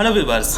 Hello viewers.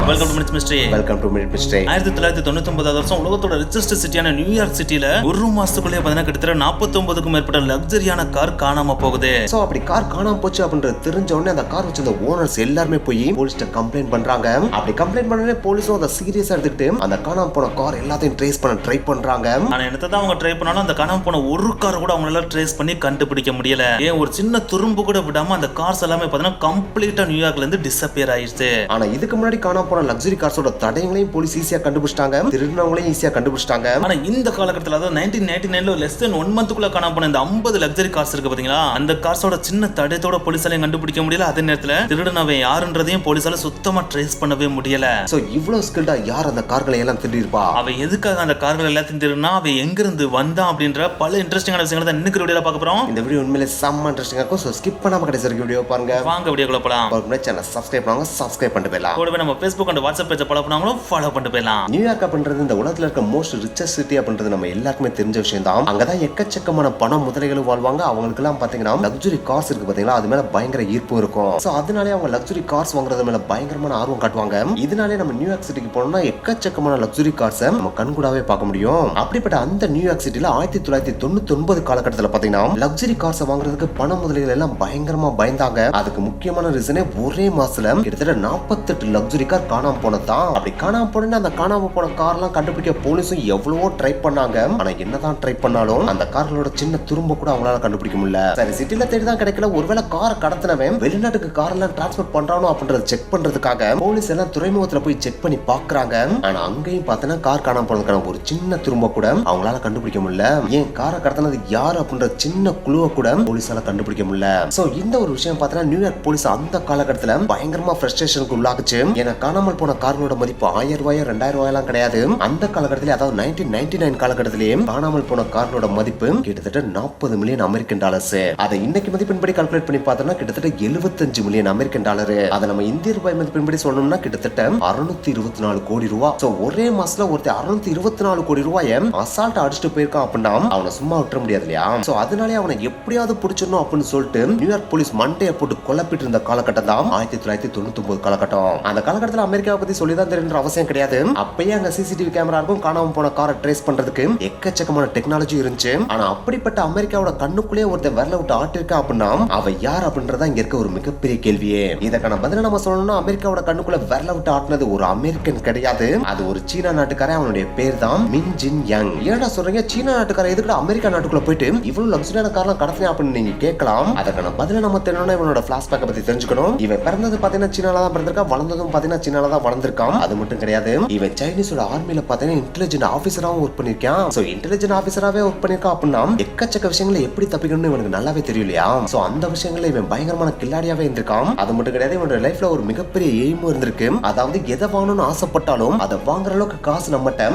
Welcome to minute mystery. 1999 வருஷம் உலகத்தோட richest சிட்டியான New York சிட்டில ஒரு மாசத்துக்குள்ளே கிட்டத்தட்ட 49க்கும் மேற்பட்ட லக்ஸரியான கார் காணாம போகுது. சோ அப்படி கார் காணாம போச்சு அப்படின்றது தெரிஞ்ச உடனே அந்த கார் வச்சிருந்த ஓனர்ஸ் எல்லாருமே போய் போலீஸ்ட்ட கம்ப்ளைண்ட் பண்றாங்க. அப்படி கம்ப்ளைண்ட் பண்ணனே போலீஸும் அதை சீரியஸா எடுத்துக்கிட்டு அந்த காணாம போன கார் எல்லாத்தையும் ட்ரேஸ் பண்ண ட்ரை பண்றாங்க. ஆனா என்னதான் அவங்க ட்ரை பண்ணாலும் அந்த காணாம போன ஒரு கார் கூட அவங்களால ட்ரேஸ் பண்ணி கண்டுபிடிக்க முடியல. ஏன் ஒரு சின்ன துரும்பு கூட விடாம அந்த கார்ஸ் எல்லாமே கம்ப்ளீட்டா நியூயார்க்ல இருந்து டிஸப்பியர் ஆயிடுச்சு. ஆனா இதுக்கு முன்னாடி காணாம போன லக்ஸரி கார்ஸோட தடயங்களையும் போலீஸ் ஈஸியா கண்டுபிடிச்சிட்டாங்க, திருடினவங்களையும் ஈஸியா கண்டுபிடிச்சிட்டாங்க. ஆனா இந்த காலகட்டத்தில் அதாவது 1999ல லெஸ் தென் 1 மந்த்க்குள்ள காணாம போன இந்த 50 லக்ஸரி கார்ஸ் இருக்கு பாத்தீங்களா, அந்த கார்ஸோட சின்ன தடயத்தோட போலீஸாலையும் கண்டுபிடிக்க முடியல. அதே நேரத்துல திருடனவன் யாருன்றதையும் போலீஸால சுத்தமா ட்ரேஸ் பண்ணவே முடியல. சோ இவ்வளவு ஸ்கில்டா யார் அந்த கார்களை எல்லாம் திருடிருப்பா, அவ எதுக்காக அந்த கார்கள் எல்லாத்தையும் திருடினா, அவ எங்க இருந்து வந்தான் அப்படின்ற பல இன்ட்ரெஸ்டிங்கான விஷயங்களை தான் இன்னைக்கு வீடியோல பார்க்க போறோம். இந்த வீடியோ உண்மையிலே செம்ம இன்ட்ரெஸ்டிங்கா இருக்கும். சோ ஸ்கிப் பண்ணாம கடைசி வரைக்கும் வீடியோ பாருங்க. வாங்க வீடியோக்குள்ள போலாம். சேனல் சப்ஸ்கிரைப் பண்ணுங்க, சப்ஸ்கிரைப் பண்ணிட்டு போயிடலாம். கூடவே நம்ம Facebook அண்ட் வாட்ஸ்அப் பேஜை ஃபாலோ பண்ணாங்களோ ஃபாலோ பண்ணிட்டு போயிடலாம். நியூயார்க் அப்படின்றது இந்த உலகத்துல இருக்க மோஸ்ட் ரிச்சஸ்ட் சிட்டி அப்படின்றது நம்ம எல்லாருக்குமே தெரிஞ்ச விஷயம் தான். அங்கதான் எக்கச்சக்கமான பண முதலைகளும் வாழ்வாங்க. அவங்களுக்கு எல்லாம் பாத்தீங்கன்னா லக்ஸரி கார்ஸ் இருக்கு பாத்தீங்களா, அது மேல பயங்கர ஈர்ப்பு இருக்கும். சோ அதனாலே அவங்க லக்ஸரி கார்ஸ் வாங்குறது மேல பயங்கரமான ஆர்வம் காட்டுவாங்க. இதனாலே நம்ம நியூயார்க் சிட்டிக்கு போனோம்னா எக்கச்சக்கமான லக்ஸரி கார்ஸை நம்ம கண்கூடாவே பார்க்க முடியும். அப்படிப்பட்ட அந்த நியூயார்க் சிட்டில 1999 காலகட்டத்தில் பாத்தீங்கன்னா லக்ஸரி கார்ஸை வாங்குறதுக்கு பண முதலைகள் எல்லாம் பயங்கரமா பயந்தாங்க. அதுக்கு முக்கியமான ரீசனே ஒரே மாசத்துல கிட்டத்தட்ட 48 லக்ஸரி கார் காணாம போனதான். அப்படி காணாம போன அந்த காணாம போன கார் எல்லாம் கண்டுபிடிக்க போலீஸும் எவ்வளவோ ட்ரை பண்ணாங்க. ஆனா என்னதான் ட்ரை பண்ணாலும் அந்த கார்களோட சின்ன துரும்ப கூட அவங்களால கண்டுபிடிக்க முடியல. சரி சிட்டில தேடிதான் கிடைக்கல. ஒருவேளை காரை கடத்தினவன் வெளிநாட்டுக்கு கார் எல்லாம் டிரான்ஸ்போர்ட் பண்றானோ அப்படின்றத செக் பண்றதுக்காக போலீஸ் எல்லாம் துறைமுகத்துல போய் செக் பண்ணி பாக்குறாங்க. ஆனா அங்கேயும் பார்த்தனா கார் காணாம போனதுக்கான ஒரு சின்ன துரும்ப கூட அவங்களால கண்டுபிடிக்க முடியல. ஏன் காரை கடத்தினது யாரு அப்படின்ற சின்ன குழுவை கூட போலீஸால கண்டுபிடிக்க முடியல. சோ இந்த ஒரு விஷயம் பார்த்தா நியூயார்க் போலீஸ் அந்த காலகட்டத்துல பயங்கரமா ஃப்ரஸ்ட்ரேஷனுக்கு உள்ளாக்குச்சு. ஏன்னா காணாமல் போன கார்களோட மதிப்பு 1000 ரூபாய் 2000 ரூபாய் எல்லாம் கிடையாது. அந்த காலகட்டத்திலே அதாவது 1999 காலகட்டத்திலேயே காணாமல் போன கார்களோட மதிப்பு கிட்டத்தட்ட 40 மில்லியன் அமெரிக்கன் டாலர்ஸ். அதை இன்னைக்கு மதிப்பின்படி கால்குலேட் பண்ணி பார்த்தோம்னா கிட்டத்தட்ட 75 மில்லியன் அமெரிக்கன் டாலர். அதை நம்ம இந்திய ரூபாய் மதிப்பின்படி சொல்லணும்னா கிட்டத்தட்ட 624 கோடி ரூபாய். சோ ஒரே மாசத்துல ஒருத்தர் 624 கோடி ரூபாயை அசால்ட்டா அடிச்சுட்டு போயிருக்கான் அப்படின்னா அவனை சும்மா விட்டுற முடியாது இல்லையா. சோ அதனாலே அவனை எப்படியாவது பிடிச்சிடணும் அப்படின்னு சொல்லிட்டு நியூயார்க் போலீஸ் மண்டையை போட்டு குழப்பிட்டு இருந்த காலகட்டம் தான் 1999 காலகட்டம். அந்த காலகட்டத்தில் அமெரிக்காவை பத்தி சொல்லிதான் தெரியுன்ற அவசியம் கிடையாது. அப்பயே அங்க சிசிடிவி கேமரா இருக்கும், காணாம போன காரை ட்ரேஸ் பண்றதுக்கு எக்கச்சக்கமான டெக்னாலஜி இருந்துச்சு. ஆனா அப்படிப்பட்ட அமெரிக்காவோட கண்ணுக்குள்ளே ஒருத்தர் வரல விட்டு ஆட்டிருக்கா அப்படின்னா அவ யார் அப்படின்றதா இங்க இருக்க ஒரு மிகப்பெரிய கேள்வியே. இதற்கான பதில நம்ம சொல்லணும்னா அமெரிக்காவோட கண்ணுக்குள்ள வரல விட்டு ஆட்டினது ஒரு அமெரிக்கன் கிடையாது, அது ஒரு சீனா நாட்டுக்காரன். அவனுடைய பேர் தான் மின் ஜின் யங். ஏன்னா சொல்றீங்க சீனா நாட்டுக்காரன் எதுக்கு அமெரிக்கா நாட்டுக்குள்ள போயிட்டு இவ்வளவு லக்ஸரியான கார்லாம் கடத்தினா அப்படின்னு நீங்க கேட்கலாம். அதற்கான பதில நம்ம தெரியணும்னா இவனோட பிளாஷ்பேக் பத்தி தெரிஞ்சுக்கணும். இவன் பிறந்தது பாத்தீங்கன்னா சீனால தான் பிறந்திருக்கான், வளர்ந்ததும் பாத்தீங்கன்னா சீனால தான் வளர்ந்திருக்கான். அது மட்டும் கிடையாது, இவன் சைனீஸோட ஆர்மில பாத்தீங்கன்னா இன்டெலிஜென்ட் ஆபீசராவும் ஒர்க் பண்ணிருக்கான். சோ இன்டெலிஜென்ட் ஆபீசராவே ஒர்க் பண்ணிருக்கான் அப்படின்னா எக்கச்சக்க விஷயங்களை எப்படி தப்பிக்கணும்னு இவனுக்கு நல்லாவே தெரியும் இல்லையா. சோ அந்த விஷயங்கள்ல இவன் பயங்கரமான கில்லாடியாவே இருந்திருக்கான். அது மட்டும் கிடையாது, இவனோட லைஃப்ல ஒரு மிகப்பெரிய எய்மும் இருந்திருக்கு. அதாவது எதை வாங்கணும்னு ஆசைப்பட்டாலும் அதை வாங்குற அளவுக்கு காசு நம்மகிட்ட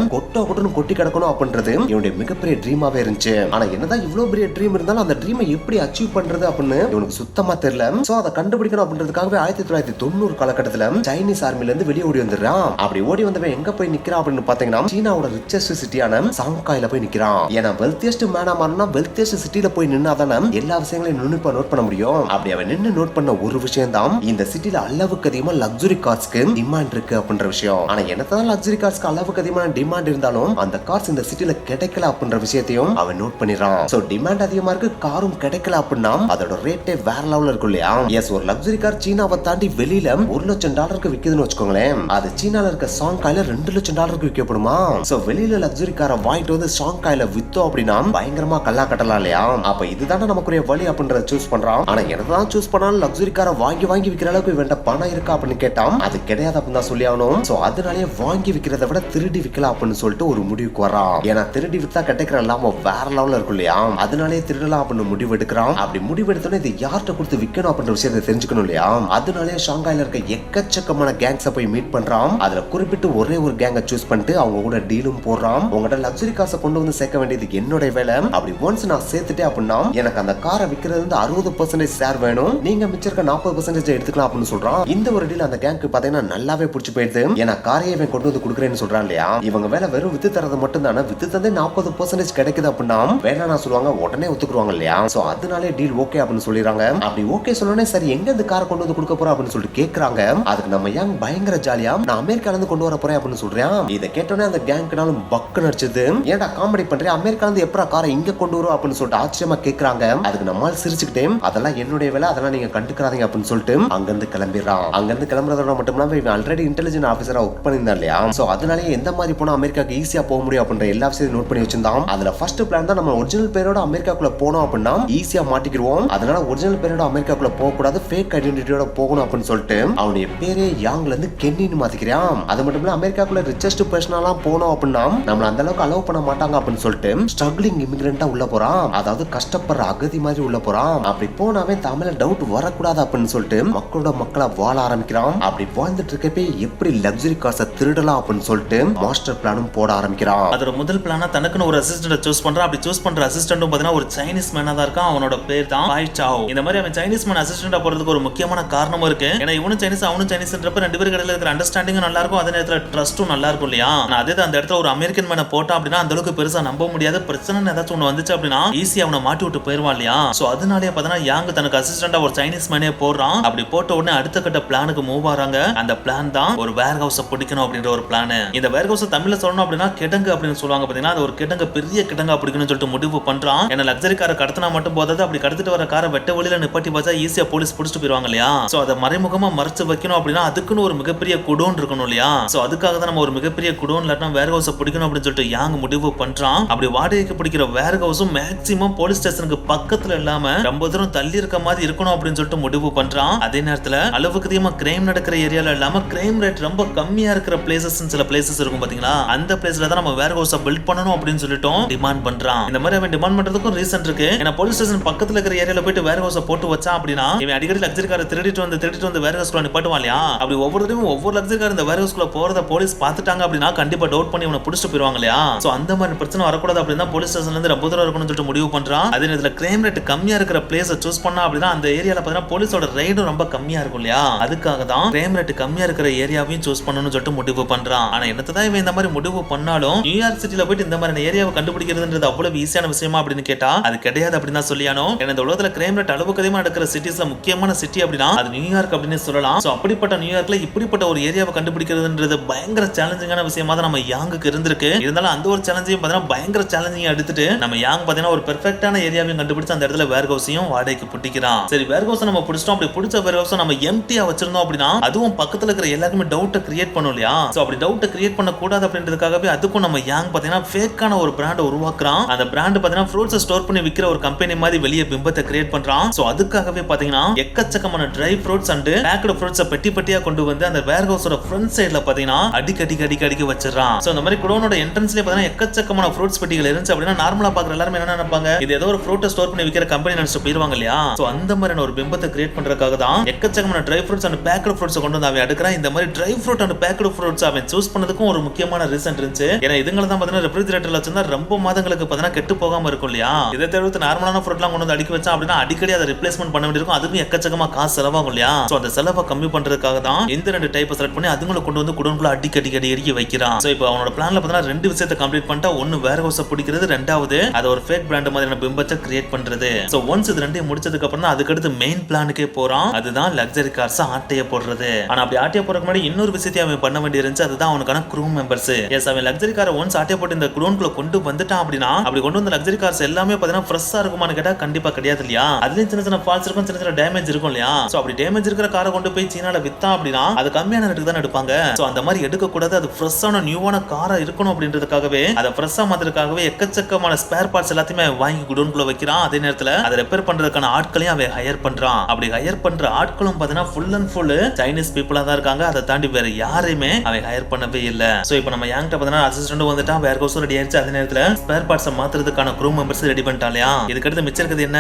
கொட்டன்னு கொட்டி கிடக்கணும் அப்படின்றது இவனுடைய மிகப்பெரிய ட்ரீமாவே இருந்துச்சு. ஆனா என்னதான் இவ்வளவு பெரிய ட்ரீம் இருந்தாலும் அந்த ட்ரீமை எப்படி அச்சீவ் பண்றது அப்படின்னு இவனுக்கு சுத்தமா தெரியல. சோ அதை கண்டுபிடிக்கணும் அப்படின்றதுக்காகவே 1990 காலகட்டத்துல சைனீஸ் ஆர்மில இருந்து வெளியே ஓடி வந்துடுறான். அப்படி ஓடி வந்தவன் எங்க போய் நிக்கிறான் அப்படின்னு பாத்தீங்கன்னா சீனாவோட ரிச்சஸ்ட் சிட்டியான சாங்காயில போய் நிக்கிறான். ஏன்னா வெல்த்தியஸ்ட் மேனா மாறினா வெல்த்தியஸ்ட் சிட்டில போய் நின்னாதானே எல்லா விஷயங்களையும் நுண்ணிப்பா நோட் பண்ண முடியும். அப்படி அவன் நின்று நோட் பண்ண ஒரு விஷயம் தான் இந்த சிட்டில அளவுக்கு அதிகமா லக்ஸரி கார்ஸ்க்கு டிமாண்ட் இருக்கு அப்படின்ற விஷயம். ஆனா என்னதான் லக்ஸரி கார்ஸ்க்கு அளவுக்கு அதிகமான டிமாண்ட் இருந்தாலும் அந்த கார்ஸ் இந்த சிட்டில கிடைக்கல அப்படின்ற விஷயத்தையும் அவன் நோட் பண்ணிடுறான். சோ டிமாண்ட் அதிகமா இருக்கு, காரும் கிடைக்கல அப்படின்னா அதோட ரேட்டே வேற லெவல்ல இருக்கும் இல்லையா. எஸ், ஒரு லக்ஸரி கார் சீனாவை தாண்டி வெளியில $1,00,000 விக்குதுன்னு வச்சுக்கோங்களேன். அது சீனால இருக்க சாங்காயில $2,00,000 விற்கப்படுமா. சோ வெளியில லக்ஸரி காரை வாங்கிட்டு வந்து சாங்காயில வித்தோம் அப்படின்னா பயங்கரமா கல்லா கட்டலாம் இல்லையா. அப்ப இதுதானே நமக்குரிய வழி அப்படின்றத சூஸ் பண்றான். ஆனா என்னதான் சூஸ் பண்ணாலும் லக்ஸரி காரை வாங்கி விக்கிற அளவுக்கு இவன்ட்ட பணம் இருக்கா அப்படின்னு கேட்டான். அது கிடையாது அப்படின்னு தான் சொல்லி ஆகணும். சோ அதனாலேயே வாங்கி விக்கிறத விட திருடி விக்கலாம் அப்படின்னு சொல்லிட்டு ஒரு முடிவுக்கு வரான். ஏன்னா திருடி வித்தா கிடைக்கிற இல்லாம வேற லெவல்ல இருக்கும் இல்லையா. அதனாலே திருடலாம் அப்படின்னு முடிவு எடுக்கிறான். அப்படி முடிவு எடுத்தோன்னே இது யார்கிட்ட கொடுத்து விற்கணும் அப்படின்ற விஷயத்தை தெரிஞ்சுக்கணும் இல்லையா. அதனாலே ஷாங்காயில இருக்க எக்கச்சக்கமான கேங்ஸை போய் மீட் பண்றான். அதுல குறிப்பிட்டு ஒரே ஒரு கேங்கை சூஸ் பண்ணிட்டு அவங்க கூட டீலும் போடுறான். உங்கள்கிட்ட லக்ஸரி காசை கொண்டு வந்து சேர்க்க வேண்டியது என்னோட வேலை. அப்படி ஒன்ஸ் நான் சேர்த்துட்டேன் அப்படின்னா எனக்கு அந்த காரை விற்கிறது வந்து 60% ஷேர் வேணும், நீங்க மிச்சம் இருக்க 40% எடுத்துக்கலாம் அப்படின்னு சொல்றான். இந்த ஒரு டீல் அந்த கேங்க்கு பாத்தீங்கன்னா நல்லாவே பிடிச்சு போயிடுது. ஏன்னா காரையை கொண்டு வந்து கொடுக்குறேன்னு சொல்றான் இல்லையா. இவங்க வேலை வெறும் வித்து தரது மட்டும் தானே, வித்து தந்தே 40% கிடைக்குது அப்படின்னா வேணா சொல்லுவாங்க, உடனே ஒத்துக்குருவாங்க இல்லையா. சோ அதனாலே டீல் ஓகே அப்படின்னு சொல்லிடுறாங்க. அப்படி ஓகே சொன்னோன்னே சரி எங்க இந்த காரை கொண்டு வந்து கொடுக்க போறோம் அப்படின்னு சொல்லிட்டு கேட்கறாங்க. அதுக்கு நம்ம யாங் பயங்கர ஜாலியா நான் அமெரிக்கால இருந்து கொண்டு வர போறேன் அப்படின்னு சொல்றேன். இதை கேட்டோன்னே அந்த கேங்க்னாலும் பக்கு நடிச்சது. ஏன்டா காமெடி பண்றேன், அமெரிக்கால இருந்து எப்பரா காரை இங்க கொண்டு வரும் அப்படின்னு சொல்லிட்டு ஆச்சரியமா கேக்குறாங்க. அதுக்கு நம்மால் சிரிச்சுக்கிட்டே அதெல்லாம் என்னுடைய வேலை, அதெல்லாம் நீங்க கண்டுக்கிறாதீங்க அப்படின்னு சொல்லிட்டு அங்கிருந்து கிளம்பிடுறான். அங்கிருந்து கிளம்புறதோட மட்டும் இல்லாம இவன் ஆல்ரெடி இன்டெலிஜென்ட் ஆபீசரா ஒர்க் பண்ணியிருந்தான் இல்லையா, சோ அதனாலே எந்த மாதிரி போனா அமெரிக்காக்கு ஈஸியா போக முடியும் அப்படின்ற எல்லா விஷயத்தையும் நோட் பண்ணி வச்சிருந்தான். அதுல ஃபர்ஸ்ட் பிளான் தான் நம்ம ஒரிஜினல் பேரோட அமெரிக்காக்குள்ள போனோம் அப்படின்னா ஈஸியா மாட்டிக்கிடுவோம். அதனால ஒரிஜினல் பேரோட அமெரிக்காக்குள்ள போக கூடாது, ஃபேக் ஐடென்டிட்டியோட போகணும் அப்படின்னு சொல்லிட்டு அவனுடைய பேரே யாங்ல இருந்து கென்னின்னு மாத்திக்கிறான். அது மட்டும் இல்ல அமெரிக்காக்குள்ள ரிச்சஸ்ட் பர்சனலாம் போனோம் அப்படின்னா நம்மள அந்த அளவுக்கு அலோவ் பண்ண மாட்டாங்க அப்படின்னு சொல்லிட்டு ஸ்ட்ரகிளிங் இமிகிரண்டா உள்ள போறான். அதாவது கஷ்டப்படுற அகதி மாதிரி உள்ள போறான். அப்படி போனாவே தமிழ டவுட் வரக்கூடாது அப்படின்னு சொல்லிட்டு மக்களோட மக்களா வாழ ஆரம்பிக்கிறான். அப்படி வாழ்ந்துட்டு இருக்கப்பே எப்படி லக்ஸரி கார்ஸை திருடலாம் அப்படின்னு சொல்லிட்டு மாஸ்டர் பிளானும் போட ஆரம்பிக்கிறான். அதோட முதல் பிளானா தனக்குன்னு ஒரு அசிஸ்டன்ட் சூஸ் பண்றான். அப்படி சூஸ் பண்ற அசிஸ்டன்ட்டும் பாத்தீங்கன்னா ஒரு சைனீஸ் மேனா தான் இருக்கான். அவனோட பேர் தான் பாய் சாவ். இந்த மாதிரி அவன் சைனீஸ் மேன் அசிஸ்டன்டா போறதுக்கு ஒரு முக்கியமான காரணமும் இருக்கு. ஏன்னா இவனும் சைனீஸ் அவனும் சைனீஸ்ன்றப்ப ரெண்டு பேருக்கு இடையில இருக்கிற அண்டர்ஸ்டாண்டிங்கும் நல்லா இருக்கும், அதே நேரத்துல ட்ரஸ்டும் நல்லா இருக்கும் இல்லையா. நான் அதே அந்த இடத்துல ஒரு அமெரிக்கன் மேனை போட்டா அப்படின்னா அந்த அளவுக்கு பெருசா நம்ப முடியாது. பிரச்சனை ஏதாச்சும் ஒண்ணு வந்துச்சு அப்படின்னா ஈஸியா அவனை மாட்டி விட்டு போயிருவான் இல்லையா. சோ அதனாலே பாத்தீங்கன்னா யாங் தனக்கு அசிஸ்டன்டா ஒரு சைனீஸ் மேனே போடுறான். அப்படி போட்ட உடனே அடுத்த கட்ட பிளானுக்கு மூவ் ஆறாங்க. அந்த பிளான் தான் ஒரு வேர் ஹவுஸ பிடிக்கணும் அப்படின்ற ஒரு பிளான். இந்த வேர் ஹவுஸ் தமிழ்ல சொல்லணும் அப்படின்னா கிடங்கு அப்படின்னு சொல்லுவாங்க பாத்தீங்கன்னா. அது ஒரு கிடங்கு, பெரிய கிடங்கா பிடிக்கணும்னு சொல்லிட்டு முடிவு பண்றான். ஏன்னா லக்ஸரி காரை கடத்தினா மட்டும் போதாது, அப்படி கடத்திட்டு வர காரை வெட்ட வழியில நிப்பாட்டி பார்த்தா ஈஸியா போலீஸ் பிடிச்சிட்டு போயிருவாங்க இல்லையா. சோ அதை மறைமுகமா மறைச்சு வைக்கணும் அப்படின்னா அதுக்குன்னு ஒரு மிகப்பெரிய குடோன் இருக்கணும் இல்லையா. சோ அதுக்காக தான் நம்ம ஒரு மிகப்பெரிய குடோன் இல்லாட்டா வேர் ஹவுஸ பிடிக்கணும் அப்படின்னு சொல்லிட்டு யாங் முடிவு பண்றான். அப்படி வாடகைக்கு பிடிக்கிற வேர் ஹவுஸும் மேக்ஸிமம் போலீஸ் ஸ்டேஷனுக்கு பக்கத்துல இல்லாம ரொம்ப தூரம் தள்ளி இருக்க மாதிரி இருக்கணும் அப்படின்னு சொல்லிட்டு முடிவு பண்றான். அதே நேரத்துல அளவுக்கு அதிகமா கிரைம் நடக்கிற ஏரியால இல்லாம கிரைம் ரேட் ரொம்ப கம்மியா இருக்கிற பிளேசஸ், சில பிளேசஸ் இருக்கும் பாத்தீங்களா, அந்த பிளேஸ்ல தான் நம்ம வேர் ஹவுஸ பில்ட் பண்ணணும் அப்படின்னு சொல்லிட்டு டிமாண்ட் பண்றான். இந்த மாதிரி அவன் டிமாண்ட் பண்றதுக்கும் ரீசன் இருக்கு. ஏன்னா போலீஸ் ஸ்டேஷன் பக்கத்துல இருக்கிற ஏரியால போயிட்டு வேர் ஹவுஸ போட்டு வச்சா அப்படின்னா இவன் அடிக்கடி லக்ஸரி காரை திருடிட்டு வந்து வேர் ஹவுஸ்க்குள்ள நிப்பாட்டுவான் இல்லையா. அப்படி ஒவ்வொரு லக்ஸரி கார் இந்த வேர் ஹவுஸ்க்குள்ள போறத போலீஸ் பாத்துட்டாங்க அப்படின்னா கண்டிப்பா டவுட் பண்ணி இவனை பிடிச்சிட்டு போயிருவாங்க இல்லையா. சோ அந்த மாதிரி பிரச்சனை வரக்கூடாது அப்படின்னா போலீஸ் ஸ்டேஷன்ல இருந்து ரொம்ப தூரம் இருக்கணும்னு சொல்லிட்டு முடிவு பண்றான். அதே நேரத்துல கிரைம் ரேட் கம்மியா இருக்கிற பிளேஸை சூஸ் பண்ணா அப்படின்னா அந்த ஏரியால பாத்தீங்கன்னா போலீஸோட ரைடும் ரொம்ப கம்மியா இருக்கும் இல்லையா. அதுக்காக தான் கிரைம் ரேட் கம்மியா இருக்கிற ஏரியாவையும் சூஸ் பண்ணணும்னு சொல்லிட்டு முடிவு பண்றான். ஆனா என்னதான் இவன் இந்த மாதிரி முடிவு பண்ணாலும் நியூயார்க் சிட்டில போயிட்டு இந்த மாதிரி ஏரியாவை கண்டுபிடிக்கிறதுன்றது அவ்வளவு ஈஸியான விஷயமா அப்படின்னு கேட்டா அது கிடையாது அப்படின்னு தான் சொல்லியானோ. ஏன்னா இந்த உலகத்துல கிரைம் ரேட் அளவுக்கு அதிகமா நடக்கிற சிட்டிஸ்ல முக்கியமான சிட்டி அப்படின்னா அது நியூயார்க் அப்படின்னு சொல்லலாம். சோ அப்படிப்பட்ட நியூயார்க்ல இப்படிப்பட்ட ஒரு ஏரியாவை கண்டுபிடிக்கிறதுன்றது பயங்கர சேலஞ்சிங்கான விஷயமா தான் நம்ம யாங்குக்கு இருந்திருக்கு. இருந்தாலும் அந்த ஒரு சேலஞ்சையும் பாத்தீங்கன்னா பயங்கர சேலஞ்சிங் எடுத்துட்டு நம்ம யாங் பாத்தீங்கன்னா ஒரு பெர்ஃபெக்ட்டான ஏரியாவையும் கண்டுபிடிச்சு அந்த இடத்துல வேர் ஹவுஸையும் வாடகைக்கு பிடிக்கிறான். சரி வேர் ஹவுஸ் நம்ம பிடிச்சிட்டோம். அப்படி பிடிச்ச வேர் ஹவுஸ் நம்ம எம்டியா வச்சிருந்தோம் அப்படின்னா அதுவும் பக்கத்துல இருக்கிற எல்லாருக்குமே டவுட்டை கிரியேட் பண்ணும் இல்லையா. சோ அப்படி டவுட்டை கிரியேட் பண்ண கூடாது அப்படின்றதுக்காகவே அதுக்கும் நம்ம யாங் பாத்தீங்கன்னா ஃபேக்கான ஒரு பிராண்ட் உருவாக்குறான். அந்த பிராண்ட் பாத்தீங்கன்னா ஃப்ரூட்ஸ் ஸ்டோர் பண்ணி விக்கிற ஒரு கம்பெனி மாதிரி வெளியே பிம்பத்தை கிரியேட் பண்றான். சோ அதுக்காகவே பாத்தீங்கன்னா எக்கச்சக்கமான ட்ரை ஃப்ரூட்ஸ் அண்ட் பேக்டு ஃப்ரூட்ஸை பெட்டி பெட்டியா கொண்டு வந்து அந்த வேர் ஹவுஸோட ஃப்ரண்ட் சைடுல பாத்தீங்கன்னா அடிக்கடி வச்சிடறான். சோ அந்த மாதிரி குடோனோட என்ட்ரன்ஸ்லயே பாத்தீங்கன்னா எக்கச்சக்கமான ஃப்ரூட்ஸ் பெட்டிகள் இருந்துச்சு அப்படின்னா நார்மலா பாக்குற எல்லாரும் என்ன நினைப்பாங்க, இது ஏதோ ஒரு ஃப்ரூட்டை ஸ்டோர் பண்ணி விக்கிற கம்பெனி நினைச்சு போயிருவாங்க இல்லையா. சோ அந்த மாதிரியான ஒரு பிம்பத்தை கிரியேட் பண்றதுக்காக தான் எக்கச்சக்கமான dry fruits and packed fruits கொண்டு வந்து அவன் எடுக்கிறான். இந்த மாதிரி dry fruit and packed fruits அவன் சூஸ் பண்ணதுக்கும் ஒரு முக்கியமான ரீசன் இருந்துச்சு. ஏன்னா இதுங்களை தான் பாத்தீங்கன்னா ரெஃப்ரிஜரேட்டர்ல வச்சிருந்தா ரொம்ப மாதங்களுக்கு பாத்தீங்கன்னா கெட்டு போகாம இருக்கும் இல்லையா. இதை தவிர்த்து நார்மலான ஃப்ரூட்லாம் கொண்டு வந்து அடுக்கி வச்சா அப்படின்னா அடிக்கடி அதை ரிப்ளேஸ்மெண்ட் பண்ண வேண்டியிருக்கும். அதுக்கும் எக்கச்சக்கமா காசு செலவாகும் இல்லையா. சோ அந்த செலவை கம்மி பண்றதுக்காக தான் இந்த ரெண்டு டைப்பை செலக்ட் பண்ணி அதுங்களை கொண்டு வந்து குடோனுக்குள்ள அடிக்கடி வைக்கிறான். சோ இப்போ அவனோட பிளான்ல பாத்தீங்கன்னா ரெண்டு விஷயத்தை கம்ப்ளீட் பண்ணிட்டா, ஒன்னு வேர் ஹவுஸ பிடிக்கிறது, ரெண்டாவது அது ஒரு ஃபேக் பிராண்ட் மாதிரியான பிம்பத்தை கிரியேட் பண்றது. சோ ஒன்ஸ் இது ரெண்டையும் முடிச்சதுக்கு அப்புறம் தான் அதுக்கு அடுத்து மெயின் பிளானுக்கே போறான். அதுதான் லக்ஸரி கார்ஸ் ஆட்டைய போடுறது. ஆனா அப்படி ஆட்டைய போறதுக்கு முன்னாடி இன்னொரு விஷயத்தை அவன் பண்ண வேண்டியிருந்துச்சு. அதுதான் அவனுக்கான க்ரூ மெம்பர்ஸ். எஸ் அவன் லக்ஸரி காரை ஒன்ஸ் ஆட்டைய போட்டு இந்த குடோனுக்குள்ள கொண்டு வந்துட்டான் அப்படின்னா அப்படி கொண்டு வந்த லக்ஸரி கார்ஸ் எல்லாமே பாத்தீங்கன்னா ஃப்ரெஷ்ஷா இருக்குமான்னு கேட்டா கண்டிப்பா கிடையாது இல்லையா. அதுலயும் சின்ன ஃபால்ஸ் இருக்கும், சின்ன டேமேஜ் இருக்கும் இல்லையா. சோ அப்படி டேமேஜ் இருக்கிற காரை கொண்டு போய் சீனால வித்தா அப்படின்னா அது கம்மியான ரேட்டுக்கு தான் எடுப்பாங்க. சோ அந்த மாதிரி எடுக்க கூடாது. அது ஃப்ரெஷ்ஷான நியூவான காரா இருக்கணும் அப்படின்றதுக்காகவே அதை ஃப்ரெஷ்ஷா மாத்திரக்காகவே எக்கச்சக்கமான ஸ்பேர் பார்ட்ஸ் எல்லாத்தையுமே வாங்கி குடோனுக்குள்ள வைக்கிறான். அதே நேரத்துல அதை ரிப்பேர் பண்றதுக்கான ஆட்களையும் அவன் ஹையர் பண்றான். அப்படி ஹையர் பண்ற ஆட்களும் பாத்தீங்கன்னா ஃபுல் அண்ட் ஃபுல் சைனீஸ் பீப்புளா தான் இருக்காங்க. அதை தாண்டி வேற யாரையுமே அவன் ஹையர் பண்ணவே இல்ல. சோ இப்போ நம்ம யாங்கிட்ட பாத்தீங்கன்னா அசிஸ்டன்ட் வந்துட்டான், வேர் ஹவுஸ் ரெடி ஆயிடுச்சு. அதே நேரத்துல ஸ்பேர் பார்ட்ஸ் மாத்துறதுக்கான க்ரூ மெம்பர்ஸ் ரெடி பண்ணிட்டாலையா. இதுக்கு அடுத்து மிச்சம் இருக்கிறது என்ன,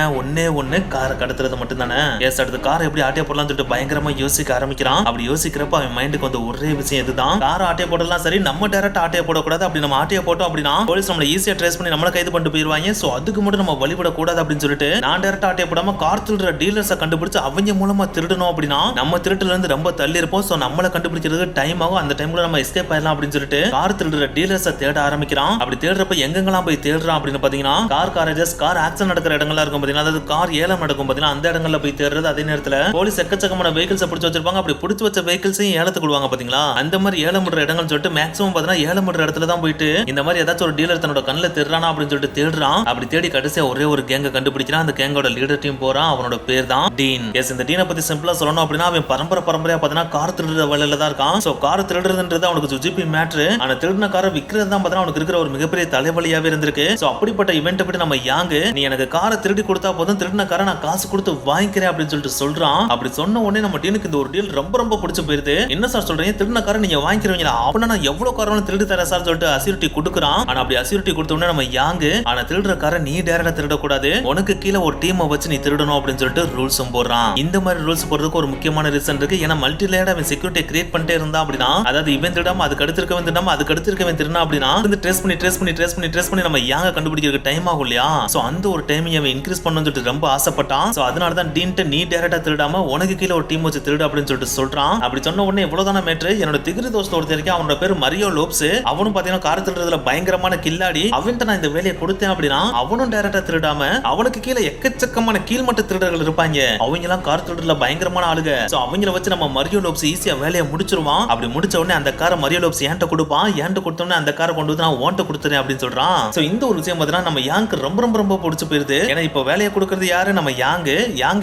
ஒண்ணே காரை கடத்துறது மட்டும் தானே. எஸ் அடுத்து காரை எப்படி ஆட்டைய போடலாம் சொல்லிட்டு பயங்கரமா யோசிக்க ஆரம்பிக்கிறான். அப்படி யோசிக்கிறப்ப அவன் மைண்டுக்கு வந்து ஒரே விஷயம் இதுதான், காரை ஆட்டைய போடலாம் சரி, நம்ம டைரக்ட் ஆட்டைய போடக்கூடாது. அப்படி நம்ம ஆட்டைய போட்டோம் அப்படின்னா போலீஸ் நம்மள ஈஸியா ட்ரேஸ் பண்ணி நம்மள கைது பண்ணிட்டு போயிருவாங்க. சோ அதுக்கு மட்டும் நம்ம வழிபட கூடாது அப்படின்னு சொல்லிட்டு நான் டைரக்ட் ஆட்டைய போடாம கார் திருடுற டீலர்ஸை கண்டுபிடிச்சு அவங்க மூலமா திருடணும் அப்படின்னா நம்ம திருட்டுல இருந்து ரொம்ப தள்ளி இருப்போம். சோ நம்மள கண்டுபிடிக்கிறது டைம் ஆகும். அந்த டைம்ல நம்ம எஸ்கேப் ஆயிடலாம் அப்படின்னு சொல்லிட்டு கார் திருடுற டீலர்ஸை தேட ஆரம்பிக்கிறான். அப்படி தேடுறப்ப எங்கெங்கெல்லாம் போய் தேடுறான் அப்படின்னு பாத்தீங்கன்னா கார் காரேஜஸ், கார் ஆக்சிடென்ட் நடக்கிற இடங்கள்லாம் இருக்கும் பாத்தீங்கன்னா, அதாவது கார் ஏலம் நடக்கும் பாத்தீங்கன்னா அந்த இடங்கள்ல போய் தேடுறது. அதே நேரத்துல போலீஸ் எக்கச்சக்கமான வெஹிக்கிள்ஸ் பிடிச்சு வச்சிருப்பாங்க. அப்படி புடிச்சு வச்ச வெஹிக்கிள்ஸையும் ஏலத்துக்கு விடுவாங்க பாத்தீங்களா. அந்த மாதிரி ஏலம் விடுற இடங்கள் சொல்லிட்டு மேக்ஸிமம் பாத்தீங்கன்னா ஏலம் விடுற இடத்துல தான் போயிட்டு இந்த மாதிரி ஏதாச்சும் ஒரு டீலர் தன்னோட கண்ணில் திருறானா அப்படின்னு சொல்லிட்டு தேடுறான். அப்படி தேடி கடைசியா ஒரே ஒரு கேங்க கண்டுபிடிக்கிறான். அந்த கேங்கோட லீடர் டீம் போறான். அவனோட பேர் தான் டீன். எஸ், இந்த டீனை பத்தி சிம்பிளா சொல்லணும் அப்படின்னா அவன் பரம்பரையா பாத்தீங்கன்னா கார் திருடுற வேலையில தான் இருக்கான். சோ கார் திருடுறதுன்றது அவனுக்கு சுஜிபி மேட்ரு. ஆனா திருடின காரை விற்கிறது தான் பாத்தீங்கன்னா அவனுக்கு இருக்கிற ஒரு மிகப்பெரிய தலைவலியாவே இருந்திருக்கு. சோ அப்படிப்பட்ட இவெண்ட் பத்தி நம்ம யாங்கு நீ எனக்கு காரை திருடி கொடுத்தா போதும், திருடின காரை நான் காசு கொடுத்து வாங்கிக்கிறேன் அப்படின்னு சொல்லிட்டு சொல்றான். அப்படி சொன்ன உடனே நம்ம டீனுக்கு இந்த ஒரு டீல் ரொம்ப பிடிச்சு போயிருது. என்ன சார் சொல்றீங்க, திருடின காரை நீங்க வாங்கிக்கிறீங்களா? அப்படின்னா நான் எவ்வளவு காரை திருடி தரேன் சார் சொல்லிட்டு அசியூரிட்டி கொடுக்குறான். ஆனா அப்படி அசியூரிட்டி கொடுத்த உடனே நம்ம யாங்கு ஆனா திருடுற காரை நீ டைரக்டா திருடக்கூடாது, உனக்கு கீழே ஒரு டீமை வச்சு நீ திருடணும் அப்படின்னு சொல்லிட்டு ரூல்ஸும் போடுறான். இந்த மாதிரி ரூல்ஸ் போடுறதுக்கு ஒரு முக்கியமான ரீசன் இருக்கு. ஏன்னா மல்டி லேயர்டா அவன் செக்யூரிட்டி கிரியேட் பண்ணிட்டே இருந்தா அப்படின்னா, அதாவது இவன் திருடாம அதுக்கு அடுத்திருக்கவன் திருடாம அதுக்கு அடுத்திருக்கவன் திருடா அப்படின்னா வந்து ட்ரேஸ் பண்ணி நம்ம யாங்க கண்டுபிடிக்கிறதுக்கு டைம் ஆகும் இல்லையா. சோ அந்த ஒரு டைமிங் அவன் இன்க்ரீஸ் பண்ணணும்னு சொல்லிட்டு ரொம்ப ஆசைப்பட்டான். சோ அதனால தான் டீன்ட்ட நீ டைரக்டா திருடாம உனக்கு கீழே ஒரு டீம் வச்சு திருடு அப்படின்னு சொல்லிட்டு சொல்றான். அப்படி சொன்ன உடனே இவ்வளவுதான மேட்ரு. என்னோட திகிரி தோஸ்த் ஒருத்தர் இருக்கேன், அவனோட பேர் மரியோ லோப்ஸ். அவனும் பாத்தீங்கன்னா கார் திருடுறதுல பயங்கரமான கில்லாடி. அவன்கிட்ட நான் இந்த வேலையை கொடுத்தேன் அப்படின்னா அவனும் டைரக்டா திருடாம அவனுக்கு கீழே எக்கச்சக்கமான கீழ்மட்ட திருடர்கள் இருப்பாங்க. அவங்க எல்லாம் கார் திருடுறதுல பயங்கரமான ஆளுங்க. சோ அவங்கள வச்சு நம்ம மரியோ லோப்ஸ் ஈஸியா வேலையை முடிச்சிருவான். அப்படி முடிச்ச உடனே அந்த காரை மரியோ லோப்ஸ் ஏன்ட்ட கொடுப்பான். ஏன்ட்ட கொடுத்தோடனே அந்த காரை கொண்டு வந்து நான் ஓன்ட்ட கொடுத்துறேன் அப்படின்னு சொல்றான். சோ இந்த ஒரு விஷயம் பார்த்தீங்கன்னா நம்ம யாங்க்கு ரொம்ப பிடிச்சு போயிருது. ஏன்னா இப்ப வேலையை கொடுக்கறது யாரு, நம்ம யாங்கு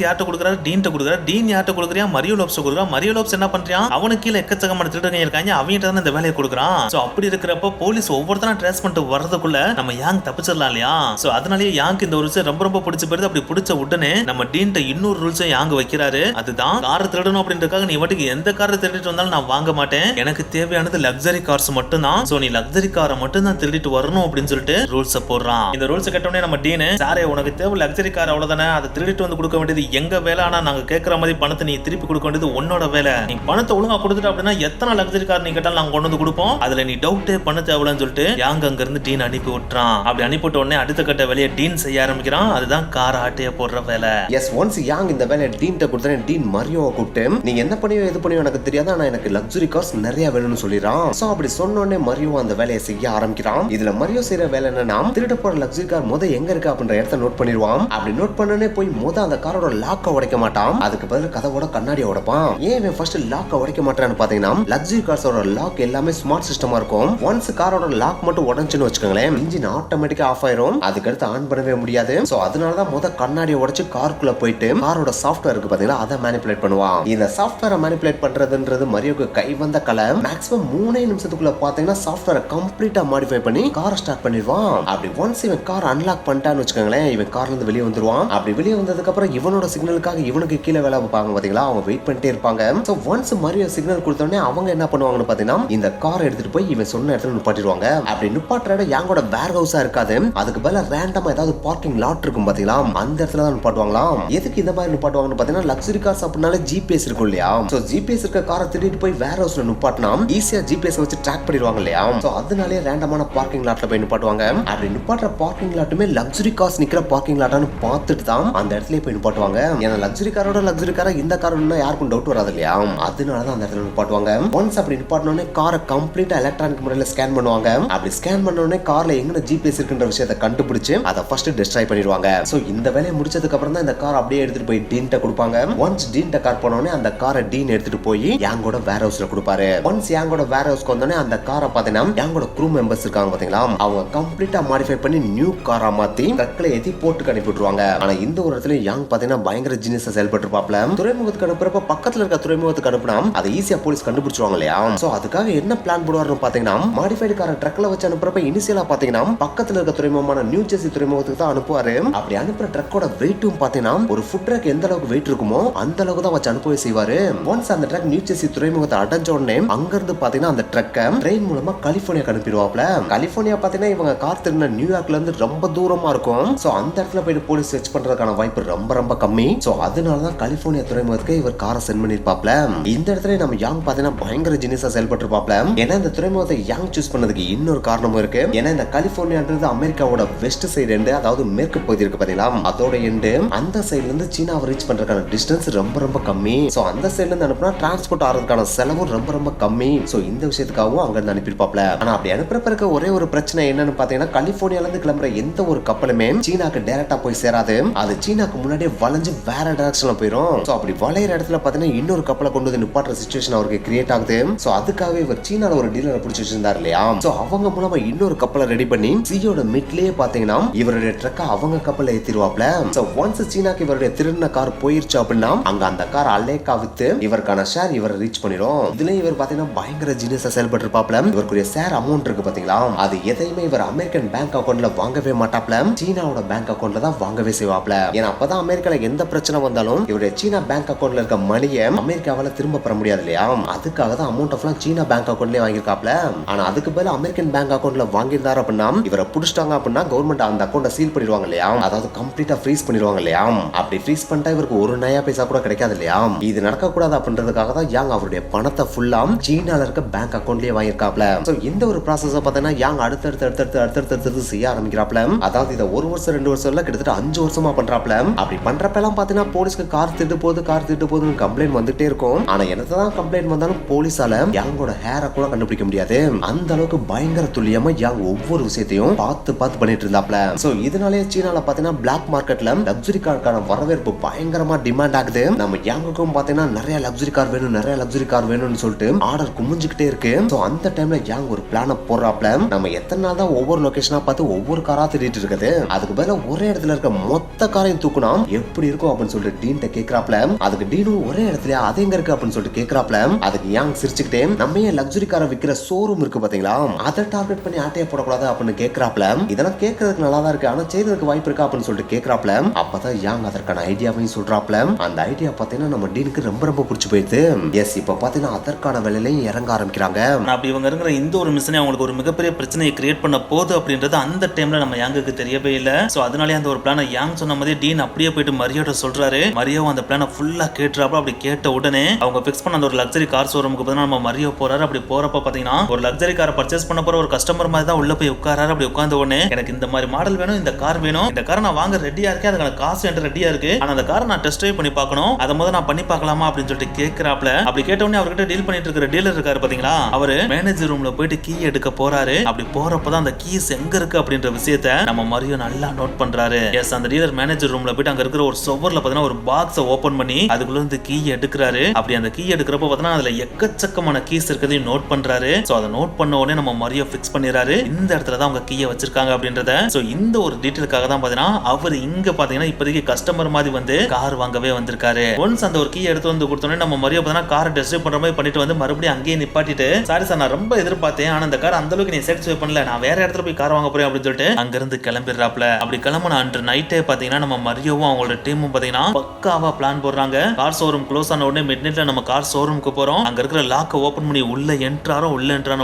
யார்ட்ட கொடுக்குறாரு, டீன்ட்ட கொடுக்குறாரு. டீன் யார்ட்ட கொடுக்குறியா, மரியோ லோப்ஸ் கொடுக்குறா. மரியோ லோப்ஸ் என்ன பண்றான், அவனுக்கு கீழே எக்கச்சக்கமான திருடங்க இருக்காங்க, அவங்கிட்ட தான் இந்த வேலையை கொடுக்குறான். சோ அப்படி இருக்கிறப்ப போலீஸ் ஒவ்வொருத்தரும் ட்ரேஸ் பண்ணிட்டு வரதுக்குள்ள நம்ம யாங் தப்பிச்சிடலாம் இல்லையா. சோ அதனாலேயே யாங்க்கு இந்த ஒரு விஷயம் ரொம்ப பிடிச்சு போயிருது. அப்படி பிடிச்ச உடனே நம்ம டீன்ட்ட இன்னொரு ரூல்ஸை யாங்க வைக்கிறாரு. அதுதான் கார் திருடணும் அப்படின்றதுக்காக நீ வாட்டுக்கு எந்த காரை திருடிட்டு வந்தாலும் நான் வாங்க மாட்டேன், எனக்கு தேவையானது லக்ஸரி கார்ஸ் மட்டும் தான். சோ நீ லக்ஸரி காரை மட்டும் தான் திருடிட்டு வரணும் அப்படின்னு சொல்லிட்டு ரூல்ஸ் போடுறான். இந்த ரூல்ஸ் கேட்டோடனே நம்ம டீன், சாரே உனக்கு தேவை லக்ஸரி கார் அவ்வளவுதானே, அதை திருடிட்டு வந்து கொடுக்க வேண்டியது எங்க வேலை, ஆனா நாங்க கேட்கற மாதிரி பணத்தை நீ திருப்பி கொடுக்க வேண்டியது உன்னோட வேலை. நீ பணத்தை ஒழுங்கா கொடுத்துட்டு அப்படின்னா எத்தனை லக்ஸரி கார் நீ கேட்டாலும் நாங்க கொண்டு வந்து கொடுப்போம், அதுல நீ டவுட்டே பண்ண தேவைன்னு சொல்லிட்டு யாங்க அங்க இருந்து டீன் அனுப்பி விட்டுறான். அப்படி அனுப்பிட்ட உடனே அடுத்த கட்ட வேலையை டீன் செய்ய ஆரம்பிக்கிறான். அதுதான் கார் ஆட்டைய போடுற வேலை. எஸ், ஒன்ஸ் யாங் இந்த வேலையை டீன்ட்ட கொடுத்தா டீன் மரியோவை கூப்பிட்டு நீங்க என்ன பண்ணியோ எது பண்ணியோ எனக்கு தெரியாது, ஆனா எனக்கு லக்ஸரி கார்ஸ் நிறைய வேணும்னு சொல்லிடுறான். சோ அப்படி சொன்ன உடனே மரியோ அந்த வேலையை செய்ய ஆரம்பிக்கிறான். இதுல மரியோ செய்யற வேலை என்னன்னா திருட போற லக்ஸரி கார் எங்க இருக்கு அப்படின்ற இடத்த நோட் பண்ணிடுவான். அப்படி நோட் பண்ணனே போய் அந்த காரோட லாக்க உடைக்க மாட்டான், அதுக்கு பதில் கதவோட கண்ணாடியை உடைப்பான். ஏன் இவன் ஃபர்ஸ்ட் லாக்க உடைக்க மாட்டான்னு பாத்தீங்கன்னா லக்ஸரி கார்ஸோட லாக் எல்லாமே ஸ்மார்ட் சிஸ்டமா இருக்கும். ஒன்ஸ் காரோட லாக் மட்டும் உடைஞ்சுன்னு வச்சுக்கோங்களேன், இன்ஜின் ஆட்டோமேட்டிக்கா ஆஃப் ஆயிரும், அதுக்கடுத்து ஆன் பண்ணவே முடியாது. சோ அதனாலதான் கண்ணாடியை உடைச்சு காருக்குள்ள போயிட்டு காரோட சாஃப்ட்வேர் இருக்கு பாத்தீங்களா, அதை மேனிபுலேட் பண்ணுவான். இந்த சாஃப்ட்வேரை மேனிபுலேட் பண்றதுன்றது மரியோக்கு கை வந்த கலை. மேக்ஸிமம் 3 நிமிஷத்துக்குள்ள பாத்தீங்கன்னா சாஃப்ட்வேரை கம்ப்ளீட்டா மாடிஃபை பண்ணி காரை ஸ்டார்ட் பண்ணிடுவான். அப்படி ஒன்ஸ் இவன் கார் அன்லாக் பண்ணிட்டான்னு வச்சுக்கோங்களேன், இவன் கார்ல இருந்து வெளியே வந்துருவான். அப்படி வெளியே வந்ததுக்கு அப்புறம் இவனோட சிக்னலுக்காக இவனுக்கு கீழே வேலை பார்ப்பாங்க பாத்தீங்களா, அவங்க வெயிட் பண்ணிட்டே இருப்பாங்க. சோ ஒன்ஸ் மரியோ சிக்னல் கொடுத்தோடனே அவங்க என்ன பண்ணுவாங்கன்னு பாத்தீங்கன்னா இந்த காரை எடுத்துட்டு போய் இவன் சொன்ன இடத்துல நிப்பாட்டிடுவாங்க. அப்படி நிப்பாட்டுற இடம் யாங்கோட வேர் ஹவுஸா இருக்காது, அதுக்கு பதிலா ரேண்டமா ஏதாவது பார்க்கிங் லாட் இருக்கும் பாத்தீங்களா, அந்த இடத்துல தான் நிப்பாட்டுவாங்களாம். எதுக்கு இந்த மாதிரி நிப்பாட்டுவாங்கன்னு பாத்தீங்கன்னா லக்ஸரி கார்ஸ் அப்படினாலே ஜிபிஎஸ் இருக்கும் இல்லையா. சோ ஜிபிஎஸ் இருக்க காரை திருடிட்டு போய் வேர் ஹவுஸ்ல நிப்பாட்டினா ஈஸியா ஜிபிஎஸ் வச்சு ட்ராக் பண்ணிடுவாங்க இல்லையா. சோ அதனாலே ரேண்டமான பார்க்கிங் லாட்ல போய் நிப்பாட்டுவாங்க. அப்படி நிப்பாட்டுற பார்க்கிங் லாட்டுமே லக்ஸரி கார்ஸ் நிக்கிற பார்க்கிங் லாட்டான்னு பார்த்துட்டு தான் அந்த இடத்துல போய் நிப்பாட்டுவாங்க. ஏன்னா லக்ஸரி காரோட லக்ஸரி காரை இந்த காரோட யாருக்கும் டவுட் வராது இல்லையா, அதனாலதான் அந்த இடத்துல நிப்பாட்டுவாங்க. ஒன்ஸ் அப்படி நிப்பாட்டினோடனே காரை கம்ப்ளீட்டா எலக்ட்ரானிக் முறையில ஸ்கேன் பண்ணுவாங்க. அப்படி ஸ்கேன் பண்ண உடனே கார்ல எங்க ஜிபிஎஸ் இருக்குன்ற விஷயத்தை கண்டுபிடிச்சு அதை ஃபர்ஸ்ட் டிஸ்ட்ராய் பண்ணிடுவாங்க. சோ இந்த வேலையை முடிச்சதுக்கு அப்புறம் தான் இந்த கார் அப்படியே எடுத்துட்டு போய் டீன்ட்ட கொடுப்பாங்க. ஒன்ஸ் டீன்ட்ட கார் போனோடனே அந்த காரை டீன் எடுத்துட்டு போய் யாங்கோட வேர் ஹவுஸ்ல கொடுப்பாரு. ஒன்ஸ் யாங்கோட வேர் ஹவுஸ்க்கு வந்தோடனே அந்த காரை பாத்தீங்கன்னா யாங்கோட க்ரூ மெம்பர்ஸ் இருக்காங்க பாத்தீங்களா, அவங்க கம்ப்ளீட்டா மாடிஃபை பண்ணி நியூ காரா மாத்தி ட்ரக்ல ஏத்தி போட்டுக்கு அனுப்பி விட்டுருவாங்க. ஆனா இந்த ஒரு இடத்துல யாங் பாத்தீங்கன்னா பயங்கர ஜீனியஸா செயல்பட்டு இருப்பாப்ல. துறைமுகத்துக்கு அனுப்புறப்ப பக்கத்துல இருக்க துறைமுகத்துக்கு அனுப்புனா அதை ஈஸியா போலீஸ் கண்டுபிடிச்சிருவாங்க இல்லையா. சோ அதுக்காக என்ன பிளான் போடுவாருன்னு பாத்தீங்கன்னா மாடிஃபைடு காரை ட்ரக்ல வச்சு அனுப்புறப்ப இனிஷியலா பாத்தீங்கன்னா பக்கத்துல இருக்க துறைமுகமான நியூ ஜெர்சி துறைமுகத்துக்கு தான் அனுப்புவாரு. அப்படி அனுப்புற ட்ரக்கோட வெயிட்டும் பாத்தீங்கன்னா ஒரு ஃபுட் ட்ரக் எந்த அளவுக்கு வெயிட் இருக்குமோ அந்த அளவுக்கு தான் வச்சு அனுப்பவே செய்வாரு. ஒன்ஸ் அந்த ட்ரக் நியூ ஜெர்சி துறைமுகத்தை அடைஞ்ச உடனே அங்க இருந்து பாத்தீங்கன்னா அந்த ட்ரக்கை ட்ரெயின் மூலமா கலிபோர்னியா அனுப்பிடுவாப்ல. கலிபோர்னியா பாத்தீங்கன்னா இவங்க கார் திருடின நியூயார்க்ல இருந்து ரொம்ப தூரமா இருக்கும். சோ அந்த இடத்துல போயிட்டு போலீஸ் சர்ச் பண்றதுக்கான வாய்ப்பு ரொம்ப கம்மி. சோ அதனாலதான் கலிபோர்னியா துறைமுகத்துக்கு இவர் காரை சென்ட் பண்ணிருப்பாப்ல. இந்த இடத்துல நம்ம யாங் பாத்தீங்கன்னா பயங்கர ஜீனியஸா செயல்பட்டு இருப்பாப்ல. ஏன்னா இந்த துறைமுகத்தை யாங் சூஸ் பண்ணதுக்கு இன்னொரு காரணமும் இருக்கு. ஏன்னா இந்த கலிபோர்னியான்றது அமெரிக்காவோட வெஸ்ட் சைடு எண்டு, அதாவது மேற்கு பகுதி இருக்கு பாத்தீங்களா, அதோட எண்டு அந்த சைடுல இருந்து சீனாவை ரீச் பண்றதுக்கான டிஸ்டன்ஸ் ரொம்ப கம்மி. சோ அந்த சைடுல இருந்து அனுப்புனா டிரான்ஸ்போர்ட் ஆகிறதுக்கான செலவும் ரொம்ப கம்மி. சோ இந்த விஷயத்துக்காகவும் அங்க இருந்து அனுப்பியிருப்பாப்ல. ஆனா அப்படி அனுப்புறப்ப இருக்க ஒரே ஒரு பிரச்சனை என்னன்னு பாத்தீங்கன்னா கலிபோர்னியால இருந்து கிளம்புற எந்த ஒரு கப்பலுமே சீனாக்கு டைரக்டா போய் சேராது. அது சீனாக்கு முன்னாடியே வளைஞ்சு வேற டைரக்ஷன்ல போயிடும். சோ அப்படி வளையிற இடத்துல பாத்தீங்கன்னா பாத்தீங்கன்னா இன்னொரு கப்பலை கொண்டு வந்து நிப்பாட்டுற சிச்சுவேஷன் அவருக்கு கிரியேட் ஆகுது. சோ அதுக்காகவே இவர் சீனால ஒரு டீலரை பிடிச்சி வச்சிருந்தாரு இல்லையா. சோ அவங்க மூலமா இன்னொரு கப்பலை ரெடி பண்ணி சீயோட மிட்லயே பாத்தீங்கன்னா இவருடைய ட்ரக்கை அவங்க கப்பல்ல ஏத்திடுவாப்ல. சோ ஒன்ஸ் சீனாக்கு இவருடைய திருடின கார் போயிருச்சு அப்படின்னா அங்க அந்த கார் அலேக்கா வித்து இவருக்கான ஷேர் இவர் ரீச் பண்ணிடும். இதுல இவர் பாத்தீங்கன்னா பயங்கர ஜீனியஸா செயல்பட்டு இருப்பாப்ல. இவருக்குரிய ஷேர் அமௌண்ட் இருக்கு பாத்தீங்களா, அது எதையுமே இவர் அமெரிக்கன் பேங்க் அக்கௌண்ட்ல வாங்கவே மாட்டாப்ல, சீனாவோட பேங்க் அக்கௌண்ட்ல தான் வாங்கவே செய்வாப்ல. ஏன்னா அப்பதான் அமெரிக்கால எந்த பிரச்சனை வந்தாலும் இவருடைய சீனா பேங்க் அக்கௌண்ட்ல இருக்க மணியை அமெரிக்காவால திரும்ப பெற முடியாது இல்லையா. அதுக்காக தான் அமௌண்ட் எல்லாம் சீனா பேங்க் அக்கௌண்ட்லயே வாங்கியிருக்காப்ல. ஆனா அதுக்கு பதிலா அமெரிக்கன் பேங்க் அக்கௌண்ட்ல வாங்கியிருந்தாரு அப்படின்னா இவரை புடிச்சிட்டாங்க அப்படின்னா கவர்மெண்ட் அந்த அக்கௌண்ட்டை சீல் பண்ணிடுவாங்க இல்லையா, அதாவது கம்ப்ளீட்டா ஃப்ரீஸ் பண்ணிடுவாங்க இல்லையா. அப்படி ஃப்ரீஸ் பண்ணிட்டா இவருக்கு ஒரு நயா பைசா கூட கிடைக்காது இல்லையா. இது நடக்க கூடாது அப்படின்றதுக்காக தான் யாங் அவருடைய பணத்தை ஃபுல்லா சீனால இருக்க பேங்க் அக்கௌண்ட்லயே வாங்கியிருக்காப்ல. சோ இந்த ஒரு ப்ராசஸ் பார்த்தீங்கன்னா யாங் அடுத்தடுத்து செய்ய ஆரம்பிக்கிறாப்ல. அதாவது இதை 1 வருஷம் 2 வருஷம் இல்ல கிட்டத்தட்ட 5 வருஷமா பண்றாப்ல. அப்படி பண்றப்ப எல்லாம் பாத்தீங்கன்னா போலீஸ்க்கு கார் திருட்டு போகுதுன்னு கம்ப்ளைண்ட் வந்துட்டே இருக்கும். ஆனா என்னதான் கம்ப்ளைண்ட் வந்தாலும் போலீஸால யாங்கோட ஹேரை கூட கண்டுபிடிக்க முடியாது. அந்த அளவுக்கு பயங்கர துல்லியமா யாங் ஒவ்வொரு விஷயத்தையும் பார்த்து பண்ணிட்டு இருந்தாப்ல. சோ இதனாலே சீனால பாத்தீங்கன்னா பிளாக் மார்க்கெட்ல லக்ஸுரி காருக்கான வரவேற்பு பயங்கரமா டிமாண்ட் ஆகுது. நம்ம யாங்குக்கும் பாத்தீங்கன்னா நிறைய லக்ஸுரி கார் வேணும்னு சொல்லிட்டு ஆர்டர் குமிஞ்சுக்கிட்டே இருக்கு. சோ அந்த டைம்ல யாங் ஒரு பிளான போடுறாப்ல. நம்ம எத்தனை நாள் தான் ஒவ்வொரு லொகேஷனா பார்த்து ஒவ்வொரு காரா தேடிட்டு இருக்குது, அதுக்கு பதிலா ஒரே இடத்துல இருக்க மொத்த காரையும் தூக்குனா எப்படி இருக்கும் அப்படின்னு சொல்லிட்டு டீன்ட்ட கேக்குறாப்ல. அதுக்கு டீனும் ஒரே இடத்துல அது எங்க இருக்கு அப்படின்னு சொல்லிட்டு கேக்குறாப்ல. அதுக்கு யாங் சிரிச்சுக்கிட்டே நம்ம ஏன் லக்ஸுரி காரை விற்கிற ஷோரூம் இருக்கு பாத்தீங்களா, அதை டார்கெட் பண்ணி ஆட்டையை போடக்கூடாது அப்படின்னு கேக்குறாப்ல. இதெல்லாம் கேட்கறதுக்கு நல்லா தான் இருக்கு, ஆனா செய்யறதுக்கு வாய்ப்பு இருக்கா அப்படின்னு சொல்லிட்டு கேக்குறாப்ல. அப்பதான் யாங் அதற்கான ஐடியாவையும் சொல்றாப்ல. அந்த ஐடியா பாத்தீங்கன்னா நம்ம டீனுக்கு ரொம்ப பிடிச்சு போயிடுது. எஸ் இப்ப பாத்தீங்கன்னா அதற்கான வேலையிலையும் இறங்க ஆரம்பிக்கிறாங்க. அப்படி இவங்க இருக்கிற இந்த ஒரு மிஷனே அவங்களுக்கு ஒரு மிகப்பெரிய பிரச்சனையை கிரியேட் பண்ண போகுது அப்படின்றது அந்த டைம்ல நம்ம யாங்குக்கு தெரியவே இல்லை. சோ அதனாலே அந்த ஒரு பிளானை யாங் சொன்ன மாதிரி டீன் அப்படியே போயிட்டு மரியோட சொல்றாரு. மரியோ அந்த பிளானை ஃபுல்லா கேட்டுறாப்ப. அப்படி கேட்ட உடனே அவங்க பிக்ஸ் பண்ண அந்த ஒரு லக்ஸரி கார் ஷோரூமுக்கு பார்த்தா நம்ம மரியோ போறாரு. அப்படி போறப்ப பாத்தீங்கன்னா ஒரு லக்ஸரி காரை பர்ச்சேஸ் பண்ண போற ஒரு கஸ்டமர் மாதிரி தான் உள்ள போய் உட்காராரு. அப்படி உட்கார்ந்த உடனே எனக்கு இந்த மாதிரி மாடல் வேணும், இந்த கார் வேணும், இந்த காரை நான் வாங்க ரெடியா இருக்கேன், அதுக்கான காசு என்கிட்ட ரெடியா இருக்கு, ஆனா அந்த காரை நான் டெஸ்ட் ட்ரைவ் பண்ணி பார்க்கணும், அதை முதல்ல நான் பண்ணி பார்க்கலாமா அப்படின்னு சொல்லிட்டு கேட்கிறாப்ல. அப்படி கேட்ட உடனே அவர்கிட்ட டீல் பண்ணிட்டு இருக்கிற டீலர் இருக்காரு பாத்தீங்களா, அவரு மேனேஜர் ரூம்ல போயிட்டு கீ எடுக்க போறாரு. அப்படி போறப்பதான் அந்த கீஸ் எங்க இருக்கு அப்படின்ற விஷயத்த நம்ம மரியோ நல்லா நோட் பண்றாரு. எஸ் அந்த டீலர் மேனேஜர் ரூம்ல போயிட்டு அங்க இருக்கிற ஒரு சுவர்ல பாத்தீங்கன்னா ஒரு பாக்ஸை ஓபன் பண்ணி அதுக்குள்ள இருந்து கீ எடுக்கிறாரு. அப்படி அந்த கீ எடுக்கிறப்ப பாத்தீங்கன்னா அதுல எக்கச்சக்கமான கீஸ் இருக்கிறதையும் நோட் பண்றாரு. சோ அதை நோட் பண்ண உடனே நம்ம மரியோ ஃபிக்ஸ் பண்ணிடுறாரு, இந்த இடத்துல தான் அவங்க கீயை வச்சிருக்காங்க அப்படின்றத. சோ இந்த ஒரு டீட்டெயிலுக்காக தான் பாத்தீங்கன்னா அவர் இங்க பாத்தீங்கன்னா இப்போதைக்கு கஸ்டமர் மாதிரி வந்து கார் வாங்கவே வந்திருக்காரு. ஒன்ஸ் அந்த ஒரு கீ எடுத்து வந்து கொடுத்தோன்னே நம்ம மரியோ பாத்தீங்கன்னா காரை டெஸ்ட் ட்ரைவ் பண்ற மாதிரி பண்ணிட்டு வந்து மறுபடியும் அங்கேயே நிப்பாட்டிட்டு, சாரி சார் நான் ரொம்ப எதிர்பார்த்தேன், ஆனா அந்த கார் அந்த அளவுக்கு நீ சாட்டிஸ்ஃபை பண்ணல, நான் வேற இடத்துல போய் கார் வாங்க போறேன் அப்படின்னு சொல்லிட்டு அங்க இருந்து கிளம்பிடுறாப்ல. அப்படி கிளம்பின அன்று நைட்டே பாத்தீங்கன்னா நம்ம மரியோவும் அவங்களோட டீமும் பாத்தீங்கன்னா பக்காவா பிளான் போடுறாங்க. கார் ஷோரூம் க்ளோஸ் ஆன உடனே மிட் நைட்ல நம்ம கார் ஷோரூமுக்கு போறோம். அங்க இருக்கிற லாக்கை ஓபன் பண்ணி உள்ள என்ட்ரான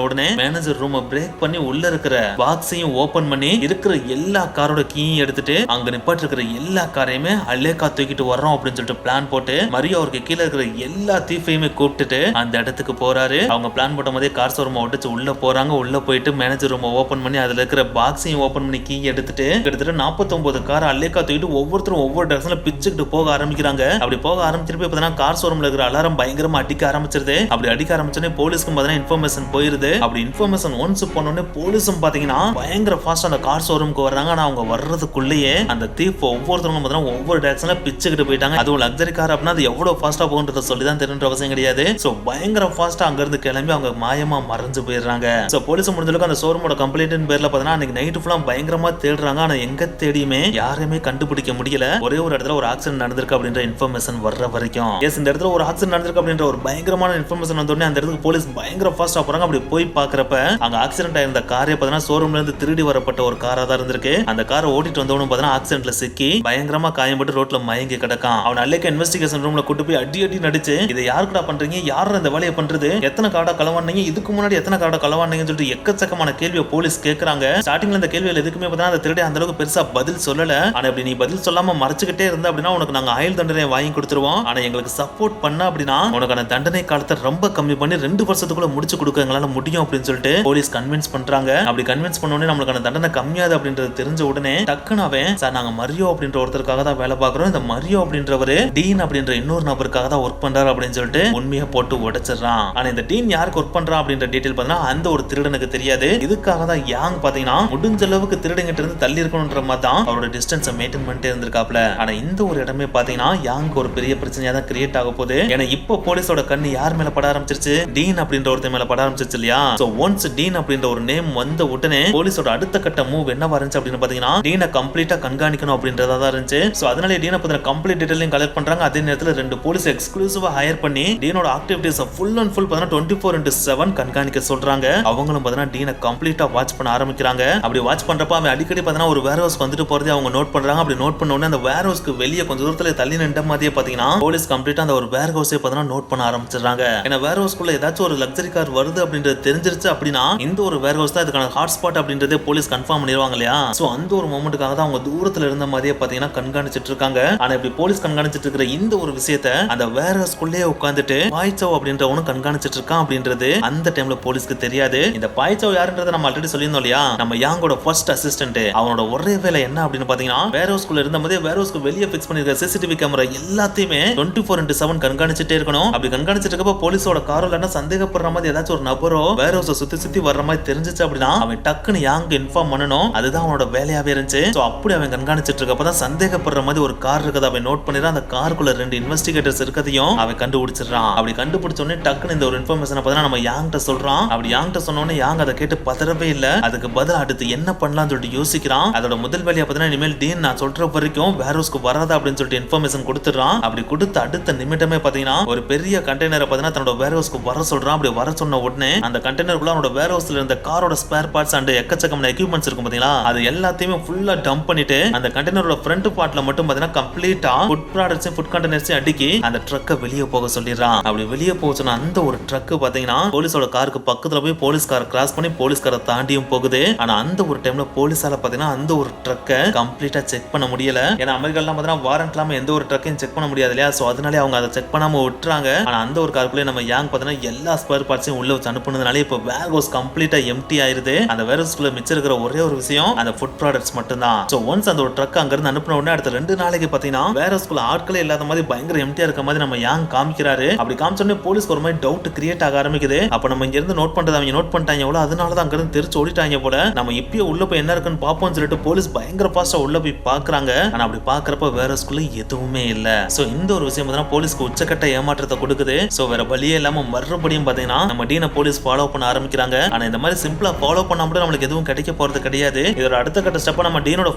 உடனே மேனேஜர் ரூமை பிரேக் பண்ணி உள்ள இருக்கிற பாக்ஸையும் ஓபன் பண்ணி இருக்கிற எல்லா காரோட கீயும் எடுத்துட்டு அங்க நிப்பாட்டு இருக்கிற எல்லா காரையுமே அலேக்கா தூக்கிட்டு வர்றோம் அப்படின்னு சொல்லிட்டு பிளான் போட்டு மரியோ அவருக்கு கீழே இருக்கிற எல்லா தீஃபையுமே கூப்பிட்டுட்டு அந்த இடத்துக்கு போறாரு. அவங்க பிளான் போட்ட மாதிரி கார் ஷோரூமை ஒட்டிச்சு உள்ள போறாங்க. உள்ள போயிட்டு மேனேஜர் ரூமை ஓபன் பண்ணி அதுல இருக்கிற பாக்ஸையும் ஓபன் பண்ணி கீ எடுத்துட்டு கிட்டத்தட்ட 49 கார் அலேக்கா தூக்கிட்டு ஒவ்வொருத்தரும் ஒவ்வொரு டைரக்ஷன்ல பிச்சுக்கிட்டு போக ஆரம்பிக்கிறாங்க. அப்படி போக ஆரம்பிச்சிருப்ப பார்த்தீங்கன்னா கார் ஷோரூம்ல இருக்கிற அலாரம் பயங்கரமா அடிக்க ஆரம்பிச்சிருது. அப்படி அடிக்க ஆரம்பிச்சோடனே போலீஸ்க்கு பார்த்தீங்கன்னா இன்ஃபர்மேஷன் போயிருது. அப்படி இன்ஃபர்மேஷன் ஒன்ஸ் போனோடனே போலீஸும் பாத்தீங்கன்னா பயங்கர ஃபாஸ்டா அந்த கார் ஷோரூமுக்கு வர்றாங்க. ஆனா அவங்க வர்றதுக்குள்ளேயே அந்த தீப் ஒவ்வொருத்தரும் பார்த்தீங்கன்னா ஒவ்வொரு டைரக்ஷன்ல பிச்சுக்கிட்டு போயிட்டாங்க. அதுவும் லக்ஸரி கார் அப்படின்னா அது எவ்வளவு ஃபாஸ்டா போகுன்றத சொல்லி தான் தெரியுன்ற அவசியம் கிடையாது. சோ பயங்கர ஃபாஸ்டா அங்க இருந்து கிளம்பி அவங்க மாயமா மறைஞ்சு போயிடுறாங்க. சோ போலீஸ் முடிஞ்சளவுக்கு அந்த ஷோரூமோட கம்ப்ளைண்ட் பேர்ல பார்த்தீங்கன்னா அன்னைக்கு நைட் ஃபுல்லா பயங்கரமா தேடுறாங்க. ஆனா எங்க தேடியுமே யாருமே கண்டுபிடிக்க முடியல. ஒரே ஒரு இடத்துல ஒரு ஆக்சிடென்ட் நடந்திருக்கு அப்படின்ற இன்ஃபர்மேஷன் வர்ற வரைக்கும் இந்த இடத்துல ஒரு ஆக்சிடென்ட் நடந்திருக்கு அப்படின்ற ஒரு பயங்கரமான இன்ஃபர்மேஷன் வந்த உடனே அந்த இடத்துக்கு போலீஸ் பயங்கர ஃபாஸ்டா போறாங்க. அப்படி போய் பாக்குறப்ப அங்க ஆக்சிடென்ட் ஆயிருந்த காரே பார்த்தீங்கன்னா ஷோரூம்ல இருந்து திருடி வரப்பட்ட ஒரு காரா தான் இருந்திருக்கு. அந்த காரை ஓட்டிட்டு வந்தவனும் பார்த்தீங்கன்னா ஆக்சிடென்ட்ல சிக்கி பயங்கரமா காயம்பட்டு ரோட்ல மயங்கி கிடக்கான். அவன் அன்னைக்கு இன்வெஸ்டிகேஷன் ரூம்ல கூட்டு போய் அடி நடிச்சு இதை யாருக்குடா பண்றீங்க, யாரு இந்த வேலையை பண்றது, எத்தனை கார்டா களவானீங்க, இதுக்கு முன்னாடி எத்தனை கார்டா களவானீங்கன்னு சொல்லிட்டு எக்கச்சக்கமான கேள்வியை போலீஸ் கேட்கறாங்க. ஸ்டார்டிங்ல இந்த கேள்விகள் எதுக்குமே பார்த்தீங்கன்னா அந்த திருடி அந்த அளவுக்கு பெருசா பதில் சொல்லல. ஆனா இப்படி நீ பதில் சொல்லாம மறைச்சுக்கிட்டே இருந்தா அப்படின்னா உனக்கு நாங்க ஆயுள் தண்டனை வாங்கி கொடுத்துருவோம். ஆனா எங்களுக்கு சப்போர்ட் பண்ண அப்படின்னா உனக்கான தண்டனை காலத்தை ரொம்ப கம்மி பண்ணி 2 வருஷத்துக்குள்ள முடிச்சு கொடுக்க எங்களால முடியும் அப்படின்னு சொல்லிட்டு போலீஸ் கன்வின்ஸ் பண்றாங்க. அப்படி கன்வின்ஸ் பண்ண உடனே நம்மளுக்கான தண்டனை கம்மியாது அப்படின்றது தெரிஞ்ச உடனே டக்குனாவே சார் நாங்க மரியோ அப்படின்ற ஒருத்தருக்காக தான் வேலை பார்க்கிறோம், இந்த மரியோ அப்படின்றவரு டீன் அப்படின்ற இன்னொரு நபருக்காக தான் ஒர்க் பண்றாரு அப்படின்னு சொல்லிட்டு உண்மையை போட்டு உடைச்சிடறான். ஆனா இந்த டீன் யாருக்கு ஒர்க் பண்றா அப்படின்ற டீடைல் பார்த்தீங்கன்னா அந்த ஒரு திருடனுக்கு தெரியாது. இதுக்காக தான் யாங் பாத்தீங்கன்னா முடிஞ்ச அளவுக்கு திருடங்கிட்ட இருந்து தள்ளி இருக்கணும்ன்ற மாதிரி தான் அவரோட டிஸ்டன்ஸை மெயின்டைன் பண்ணிட்டே இருந்திருக்காப்ல. ஆனா இந்த ஒரு இடமே பாத்தீங்கன்னா யாங்க்கு ஒரு பெரிய பிரச்சனையா தான் கிரியேட் கிரியேட் ஆக போகுது. ஏன்னா இப்போ போலீஸோட கண்ணு யார் மேல பட ஆரம்பிச்சிருச்சு, டீன் அப்படின்ற ஒருத்தர் மேல பட ஆரம்பிச்சிருச்சு இல்லையா. சோ ஒன்ஸ் டீன் அப்படின்ற ஒரு நேம் வந்த உடனே போலீஸோட அடுத்த கட்ட மூவ் என்னவா இருந்துச்சு அப்படின்னு பாத்தீங்கன்னா டீனை கம்ப்ளீட்டா கண்காணிக்கணும் அப்படின்றதா தான் இருந்துச்சு. சோ அதனால டீனை பத்தின கம்ப்ளீட் டீடைலையும் கலெக்ட் பண்றாங்க. அதே நேரத்துல 2 போலீஸ் எக்ஸ்க்ளூசிவா ஹையர் பண்ணி டீனோட ஆக்டிவிட்டீஸ் ஃபுல் அண்ட் ஃபுல் 24/7 கண்காணிக்க சொல்றாங்க. அவங்களும் பாத்தீங்கன்னா டீனை கம்ப்ளீட்டா வாட்ச் பண்ண ஆரம்பிக்கிறாங்க. அப்படி வாட்ச் பண்றப்ப அவன் அடிக்கடி பாத்தீங்கன்னா ஒரு வேர் ஹவுஸ்க்கு வந்துட்டு போறதை அவங்க நோட் பண்றாங்க. அப்படி நோட் பண்ண உடனே அந்த வேர் ஹவுஸ்க்கு வெளியே கொஞ்சம் தூரத்துல தள்ளி நின்ற மாதிரியே பாத்தீங்கன்னா போலீஸ் கம்ப்ளீட்டா அந்த ஒரு வேர் ஹவுஸே பாத்தீங்கன்னா நோட் பண்ண ஆரம்பிச்சிடுறாங்க. ஏன்னா வேர் ஹவுஸ்க்குள்ள ஏதாச்சும் ஒரு லக்ஸரி கார் வருது அப்படின்றது தெரிஞ்சிருச்சு அப்படின்னா இந்த ஒரு வேர் ஹவுஸ் தான் இதுக்கான ஹாட் ஸ்பாட் அப்படின்றதே போலீஸ் கன்ஃபார்ம் பண்ணிடுவாங்க இல்லையா. சோ அந்த ஒரு மொமெண்ட்டுக்காக தான் அவங்க தூரத்துல இருந்த மாதிரியே பாத்தீங்கன்னா கண்காணிச்சிட்டு இருக்காங்க. ஆனா இப்படி போலீஸ் கண்காணிச்சிட்டு இருக்கிற இந்த ஒரு விஷயத்தை அந்த வேர் ஹவுஸ்க்குள்ளே உட்காந்துட்டு பாய்ச்சவ் அப்படின்றவனும் கண்காணிச்சிட்டு இருக்கான் அப்படின்றது அந்த டைம்ல போலீஸ்க்கு தெரியாது. இந்த பாய்ச்சவ் யாருன்றதை நம்ம ஆல்ரெடி சொல்லியிருந்தோம் இல்லையா. நம்ம யாங்கோட ஃபர்ஸ்ட் அசிஸ்டன்ட். அவனோட ஒரே வேலை என்ன அப்படின்னு பாத்தீங்கன்னா வேர் ஹவுஸ்க்குள்ள இருந்த மாதிரி வேர் ஹவுஸ்க்கு வெளியே பிக்ஸ் பண்ணிருக்க சிசிடிவி கேமரா எல்லாத்தையுமே 24/7 கண்காணிச்சிட்டே இருக்கணும். அப்படி கண்காணிச்சிட்டு இருக்கப்ப போலீஸோட காரோல சந்தேகப்படுற மாதிரி ஏதாச்சும் ஒரு நபரோ வேர் ஹவுஸை சுத்தி வர்ற மாதிரி தெரிஞ்சிச்சு அப்படின்னா அவன் டக்குன்னு யாங்க இன்ஃபார்ம் பண்ணணும். அதுதான் அவனோட வேலையாவே இருந்துச்சு. சோ அப்படி அவன் கண்காணிச்சிட்டு இருக்கப்பதான் சந்தேகப்படுற மாதிரி ஒரு கார் இருக்கதை அவன் நோட் பண்ணிடுறான். அந்த காருக்குள்ள 2 இன்வெஸ்டிகேட்டர்ஸ் இருக்கதையும் அவன் கண்டுபிடிச்சிடறான். அப்படி கண்டுபிடிச்ச உடனே டக்குன்னு இந்த ஒரு இன்ஃபர்மேஷனை பார்த்தா நம்ம யாங்கிட்ட சொல்றான். அப்படி யாங்கிட்ட சொன்ன உடனே யாங்க அதை கேட்டு பதறவே இல்ல. அதுக்கு பதில் அடுத்து என்ன பண்ணலாம்னு சொல்லிட்டு யோசிக்கிறான். அதோட முதல் வேலையா பார்த்தீங்கன்னா இனிமேல் டீன் நான் சொல்ற வரைக்கும் வேர் ஹவுஸ்க்கு வராதா அப்படின்னு சொல்லிட்டு இன்ஃபர்மேஷன் கொடுத்துறான். அப்படி கொடுத்த அடுத்த நிமிடமே பாத்தீங்கன்னா ஒரு பெரிய கண்டெய்னரை பார்த்தீங்கன்னா தன்னோட வேர் ஹவுஸ்க்கு வர சொல்றான். அப்படி வர சொன்ன உடனே அந்த கண்டெய்னருக்குள்ள அவனோட வேர் ஹவுஸ்ல இருந்த காரோட ஸ்பேர் பார்ட்ஸ் அண்ட் எக்கச்சக்கமான எக்யூப்மெண்ட்ஸ் இருக்கும் பாத்தீங்களா. அது எல்லாத்தையுமே ஃபுல்லா டம்ப் பண்ணிட்டு அந்த கண்டெய்னரோட ஃப்ரண்ட் பார்ட்ல மட்டும் பாத்தீங்கன்னா கம்ப்ளீட்டா ஃபுட் ப்ராடக்ட்ஸ் ஃபுட் கண்டெய்னர்ஸ் அடுக்கி அந்த ட்ரக்கை வெளியே போக சொல்லிடுறான். அப்படி வெளியே போக சொன்ன அந்த ஒரு ட்ரக் பாத்தீங்கன்னா போலீஸோட காருக்கு பக்கத்துல போய் போலீஸ் காரை கிராஸ் பண்ணி போலீஸ் காரை தாண்டியும் போகுது. ஆனா அந்த ஒரு டைம்ல போலீஸால பாத்தீங்கன்னா அந்த ஒரு ட்ரக்கை கம்ப்ளீட்டா செக் பண்ண முடியல. ஏன்னா அமெரிக்கால பாத்தீங்கன்னா வாரண்ட் இல்லாம எந்த ஒரு ட்ரக்கையும் செக் பண்ண முடியாது இல்லையா. சோ அதனால அவங்க அதை செக் பண்ணாம விட்டுறாங்க. ஆனா அந்த ஒரு காருக்குள்ளே நம்ம யாங் பாத்தீங்கன்னா எல்லா ஸ்பேர் பார்ட்ஸையும் உள்ள வச்சு அனுப்புனதுனால இப்போ வேர் ஹவுஸ் கம்ப்ளீட்டா எம்டி ஆயிருது. அந்த வேர் ஹவுஸ்க்குள்ள மிச்சம் இருக்கிற ஒரே ஒரு விஷயம் அந்த ஃபுட் ப்ராடக்ட்ஸ் மட்டும் தான். சோ ஒன்ஸ் அந்த ஒரு ட்ரக் அங்க இருந்து அனுப்புன உடனே அடுத்த 2 நாளைக்கு பாத்தீங்கன்னா வேர் ஹவுஸ்க்குள்ள ஆட்களே இல்லாத மாதிரி பயங்கர எம்டியா இருக்க மாதிரி நம்ம யாங் காமிக்கிறாரு. அப்படி காமிச்ச உடனே போலீஸ்க்கு ஒரு மாதிரி டவுட் கிரியேட் ஆக ஆரம்பிக்குது. அப்ப நம்ம இங்க இருந்து நோட் பண்றது அவங்க நோட் பண்ணிட்டாங்க எவ்வளவு, அதனாலதான் அங்க இருந்து தெரிச்சு ஓடிட்டாங்க போல. நம்ம இப்பயே உள்ள போய் என்ன இருக்குன்னு பாப்போம்னு சொல்லிட்டு போலீஸ் பயங்கர ஃபாஸ்டா உள்ள போய் பாக்குறாங்க. ஆனா அப்படி பாக்குறப்ப வேர் ஹவுஸ்க்குள்ள எதுவுமே இல்ல. சோ இந்த ஒரு விஷயம் பார்த்தா போலீஸ்க்கு உச்சக்கட்ட ஏமாற்றத்தை கொடுக்குது. சோ வேற வழியே இல்லாம மறுபடியும் பாத்தீங்கன்னா நம்ம டீனை போலீஸ் ஃபாலோ பண்ண ஆரம்பிக்கிறாங்க. ஆனா இந்த மாதிரி சிம்பிளா ஃபாலோ பண்ணா மட்டும் நம்மளுக்கு எதுவும் கிடைக்க போறது கிடையாது. இதோட அடுத்த கட்ட ஸ்டெப்பா நம்ம டீனோட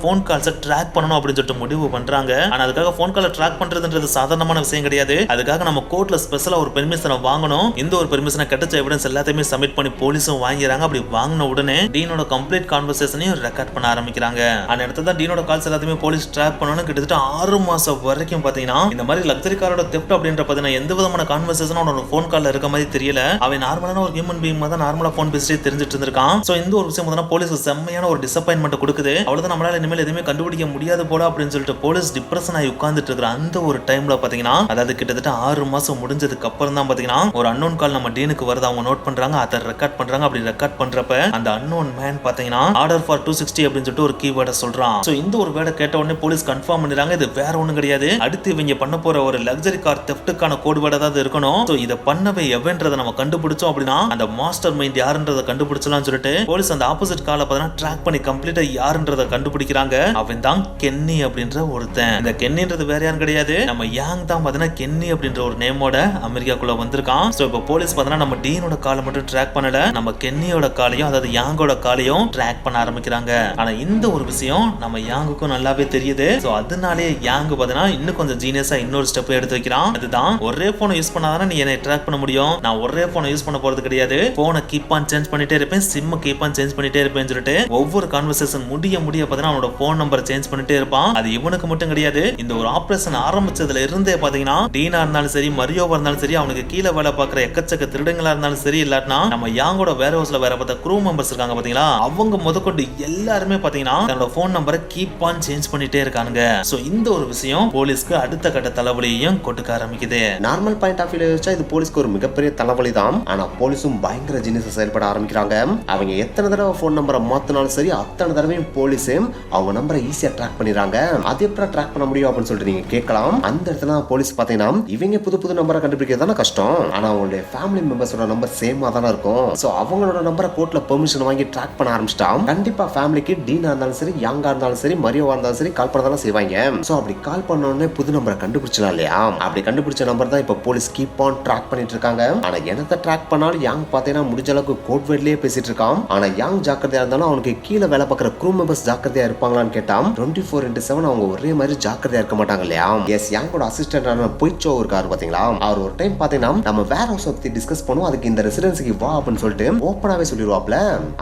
போன் கால்ஸை ட்ராக் பண்ணணும் அப்படின்னு சொல்லிட்டு முடிவு பண்றாங்க. ஆனா அதுக்காக போன் காலை ட்ராக் பண்றதுன்றது சாதாரணமான விஷயம் கிடையாது. அதுக்காக நம்ம கோர்ட்ல ஸ்பெஷலா ஒரு பெர்மிஷனை வாங்கணும். இந்த ஒரு பெர்மிஷனை கிடைச்ச எவிடன்ஸ் எல்லாத்தையுமே சப்மிட் பண்ணி போலீஸும் வாங்கிறாங்க. அப்படி வாங்கின உடனே டீனோட கம்ப்ளீட் கான்வர்சேஷனையும் ரெக்கார்ட் பண்ண ஆரம்பிக்கிறாங்க. அந்த இடத்துல தான் டீனோட கால்ஸ் எல்லாத்தையுமே போலீஸ் ட்ராக் பண்ணணும். கிட்டத்தட்ட 6 மாசம் வரைக்கும் பாத்தீங்கன்னா இந்த மாதிரி லக்ஸரி காரோட தெஃப்ட் அப்படின்ற பாத்தீங்கன்னா எந்த விதமான கான்வர்சேஷனும் அவனோட போன் கால்ல இருக்க மாதிரி தெரியல. அவன் நார்மலான ஒரு ஹியூமன் பீயிங் தான் நார்மலா போன் பேசிட்டு தெரிஞ்சிட்டு இருந்திருக்கான். சோ இந்த ஒரு விஷயம் பார்த்தா போலீஸ்க்கு செம்மையான ஒரு டிசப்பாயின்மெண்ட் கொடுக்குது. அவ்வளவுதான் நம்மளால இனிமேல் எதுவுமே கண்டுபிடிக்க முடியாது போல அப்படின்னு சொல்லிட்டு போலீஸ் டிப்ரெஷன் ஆகி உட்கார்ந்துட்டு இருக்கிற அந்த ஒரு டைம்ல பாத்தீங்கன்னா அதாவது கிட்டத்தட்ட 6 மாசம் முடிஞ்சதுக்கு அப்புறம் தான் பாத்தீங்கன்னா ஒரு அன்னோன் கால் நம்ம டீனுக்கு வருது. அவங்க நோட் பண்றாங்க, அதை ரெக்கார்ட் பண்றாங்க. அப்படி ரெக்கார்ட் பண்றப்ப அந்த அன்னோன் மேன் பாத்தீங்கன்னா ஆர்டர் ஃபார் 260 அப்படின்னு சொல்லிட்டு ஒரு கீவேர்டை சொல்றான். சோ இந்த ஒரு வேர்டை கேட்ட உடனே போலீஸ் கன்ஃபார்ம் பண்ணிடுறாங்க இது வேற ஒண்ணும் கிடையாது, அடுத்து இவங்க பண்ண போற ஒரு லக்ஸரி கார் தெஃப்ட்டுக்கான கோட் வேர்டா தான் இருக்கணும். சோ இத பண்ணவே எவன்றதை நம்ம கண்டுபிடிச்சோம் அப்படின்னா அந்த மாஸ்டர் மைண்ட் யாருன்றதை கண்டுபிடிச்சலாம் சொல்லிட்டு போலீஸ் அந்த ஆப்போசிட் காலை பார்த்தா ட்ராக் பண்ணி கம்ப்ளீட்டா யாருன்றதை கண்டுபிடிக்கிறாங்க. அவன் தான் கென்னி அப்படின்ற ஒருத்தன். இந்த கென்னின்றது வேற யாரும் கிடையாது, நம்ம யாங் தான் பாத்தீங்கன்னா கென்னி அப்படின்ற ஒரு நேமோட அமெரிக்காக்குள்ள வந்திருக்கான். சோ இப்போ போலீஸ் பாத்தீங்கன்னா நம்ம டீனோட காலை மட்டும் ட்ராக் பண்ணல, நம்ம கென்னியோட காலையும் அதாவது யாங்கோட காலையும் ட்ராக் பண்ண ஆரம்பிக்கிறாங்க. ஆனா இந்த ஒரு விஷயம் நம்ம யாங்குக்கும் நல்லாவே தெரியுது. சோ அதனாலே யாங் பாத்தீங்கன்னா இன்னும் கொஞ்சம் ஜீனியஸா இன்னொரு ஸ்டெப் எடுத்து வைக்கிறான். அதுதான் ஒரே போனை யூஸ் பண்ணாதானே நீ என்னை ட்ராக் பண்ண முடியும், நான் ஒரே போனை யூஸ் பண்ண போறது கிடையாது, போனை கீப் ஆன் சேஞ்ச் பண்ணிட்டே இருப்பேன், சிம் கீப் ஆன் சேஞ்ச் பண்ணிட்டே இருப்பேன்னு சொல்லிட்டு ஒவ்வொரு கான்வர்சேஷன் முடிய பாத்தீங்கன்னா அவனோட போன் நம்பர் சேஞ்ச் பண்ணிட்டே இருப்பான். அது இவனுக்கு மட்டும் கிடையாது, இந்த ஒரு ஆபரேஷன் ஆரம்பிச்சதுல இருந்தே பாத்தீங்கன்னா டீனா இருந்தாலும் சரி மரியோவா இருந்தாலும் சரி அவனுக்கு கீழே வேலை பார்க்குற எக்கச்சக்க திருடங்களா இருந்தாலும் சரி இல்லாட்டினா நம்ம யாங்கோட வேர் ஹவுஸ்ல வேற பார்த்த க்ரூ மெம்பர்ஸ் இருக்காங்க பாத்தீங்களா, அவங்க முதற்கொண்டு எல்லாருமே பாத்தீங்கன்னா தன்னோட போன் நம்பரை கீப் ஆன் சேஞ்ச் பண்ணிட்டே இருக்காங்க. சோ இந்த ஒரு விஷயம் போலீஸ்க்கு அடுத்த கட்ட தலைவலியையும் கொடுக்க ஆரம்பிக்குது. நார்மல் பாயிண்ட் ஆஃப் வியூல வச்சா இது போலீஸ்க்கு ஒரு மிகப்பெரிய தலைவலி தான். ஆனா போலீஸும் பயங்கர ஜீனியஸா செயல்பட ஆரம்பிக்கிறாங்க. அவங்க எத்தனை தடவை போன் நம்பரை மாத்தினாலும் சரி அத்தனை தடவையும் போலீஸ் அவங்க நம்பரை ஈஸியா ட்ராக் பண்ணிடுறாங்க. அது எப்படி ட்ராக் பண்ண முடியும் அப்படின்னு சொல்லிட்டு நீங்க கேட்கலாம். அந்த இடத்துல போலீஸ் பாத்தீங்கன்னா இவங்க புது நம்பரை கண்டுபிடிக்கிறது தானே கஷ்டம், ஆனா அவங்களுடைய ஃபேமிலி மெம்பர்ஸோட நம்பர் சேமா தானே இருக்கும். சோ அவங்களோட நம்பரை கோர்ட்ல பெர்மிஷன் வாங்கி ட்ராக் பண்ண ஆரம்பிச்சிட்டா கண்டிப்பா ஃபேமிலிக்கு டீனா இருந்தாலும் சரி யாங்கா இருந்தாலும் சரி மரியோவா இருந்தாலும் சரி கால் பண்ணதாலும் செய்வாங்க. சோ அப்படி கால் பண்ண உடனே புது நம்பரை கண்டுபிடிச்சிடலாம் கண்டுபிடிச்சிடலாம் இல்லையா. அப்படி கண்டுபிடிச்ச நம்பர் தான் இப்ப போலீஸ் கீப் ஆன் ட்ராக் பண்ணிட்டு இருக்காங்க. ஆனா என்னத்தை ட்ராக் பண்ணாலும் யாங் பாத்தீங்கன்னா முடிஞ்ச அளவுக்கு கோட் வேர்ட்லயே பேசிட்டு இருக்கான். ஆனா யாங் ஜாக்கிரதையா இருந்தாலும் அவனுக்கு கீழே வேலை பார்க்குற க்ரூ மெம்பர்ஸ் ஜாக்கிரதையா இருப்பாங்களான்னு கேட்டான். 24/7 அவங்க ஒரே மாதிரி ஜாக்கிரதையா இருக்க மாட்டாங்க இல்லையா. எஸ், யாங்கோட அசிஸ்டன்டான பொய்ச்சோ இருக்காரு பாத்தீங்களா. அவர் ஒரு டைம் பாத்தீங்கன்னா நம்ம வேர் ஹவுஸ் பத்தி டிஸ்கஸ் பண்ணுவோம், அதுக்கு இந்த ரெசிடென்சிக்கு வா அப்படின்னு சொல்லிட்டு ஓப்பனாவே சொல்லிடுவாப்ல.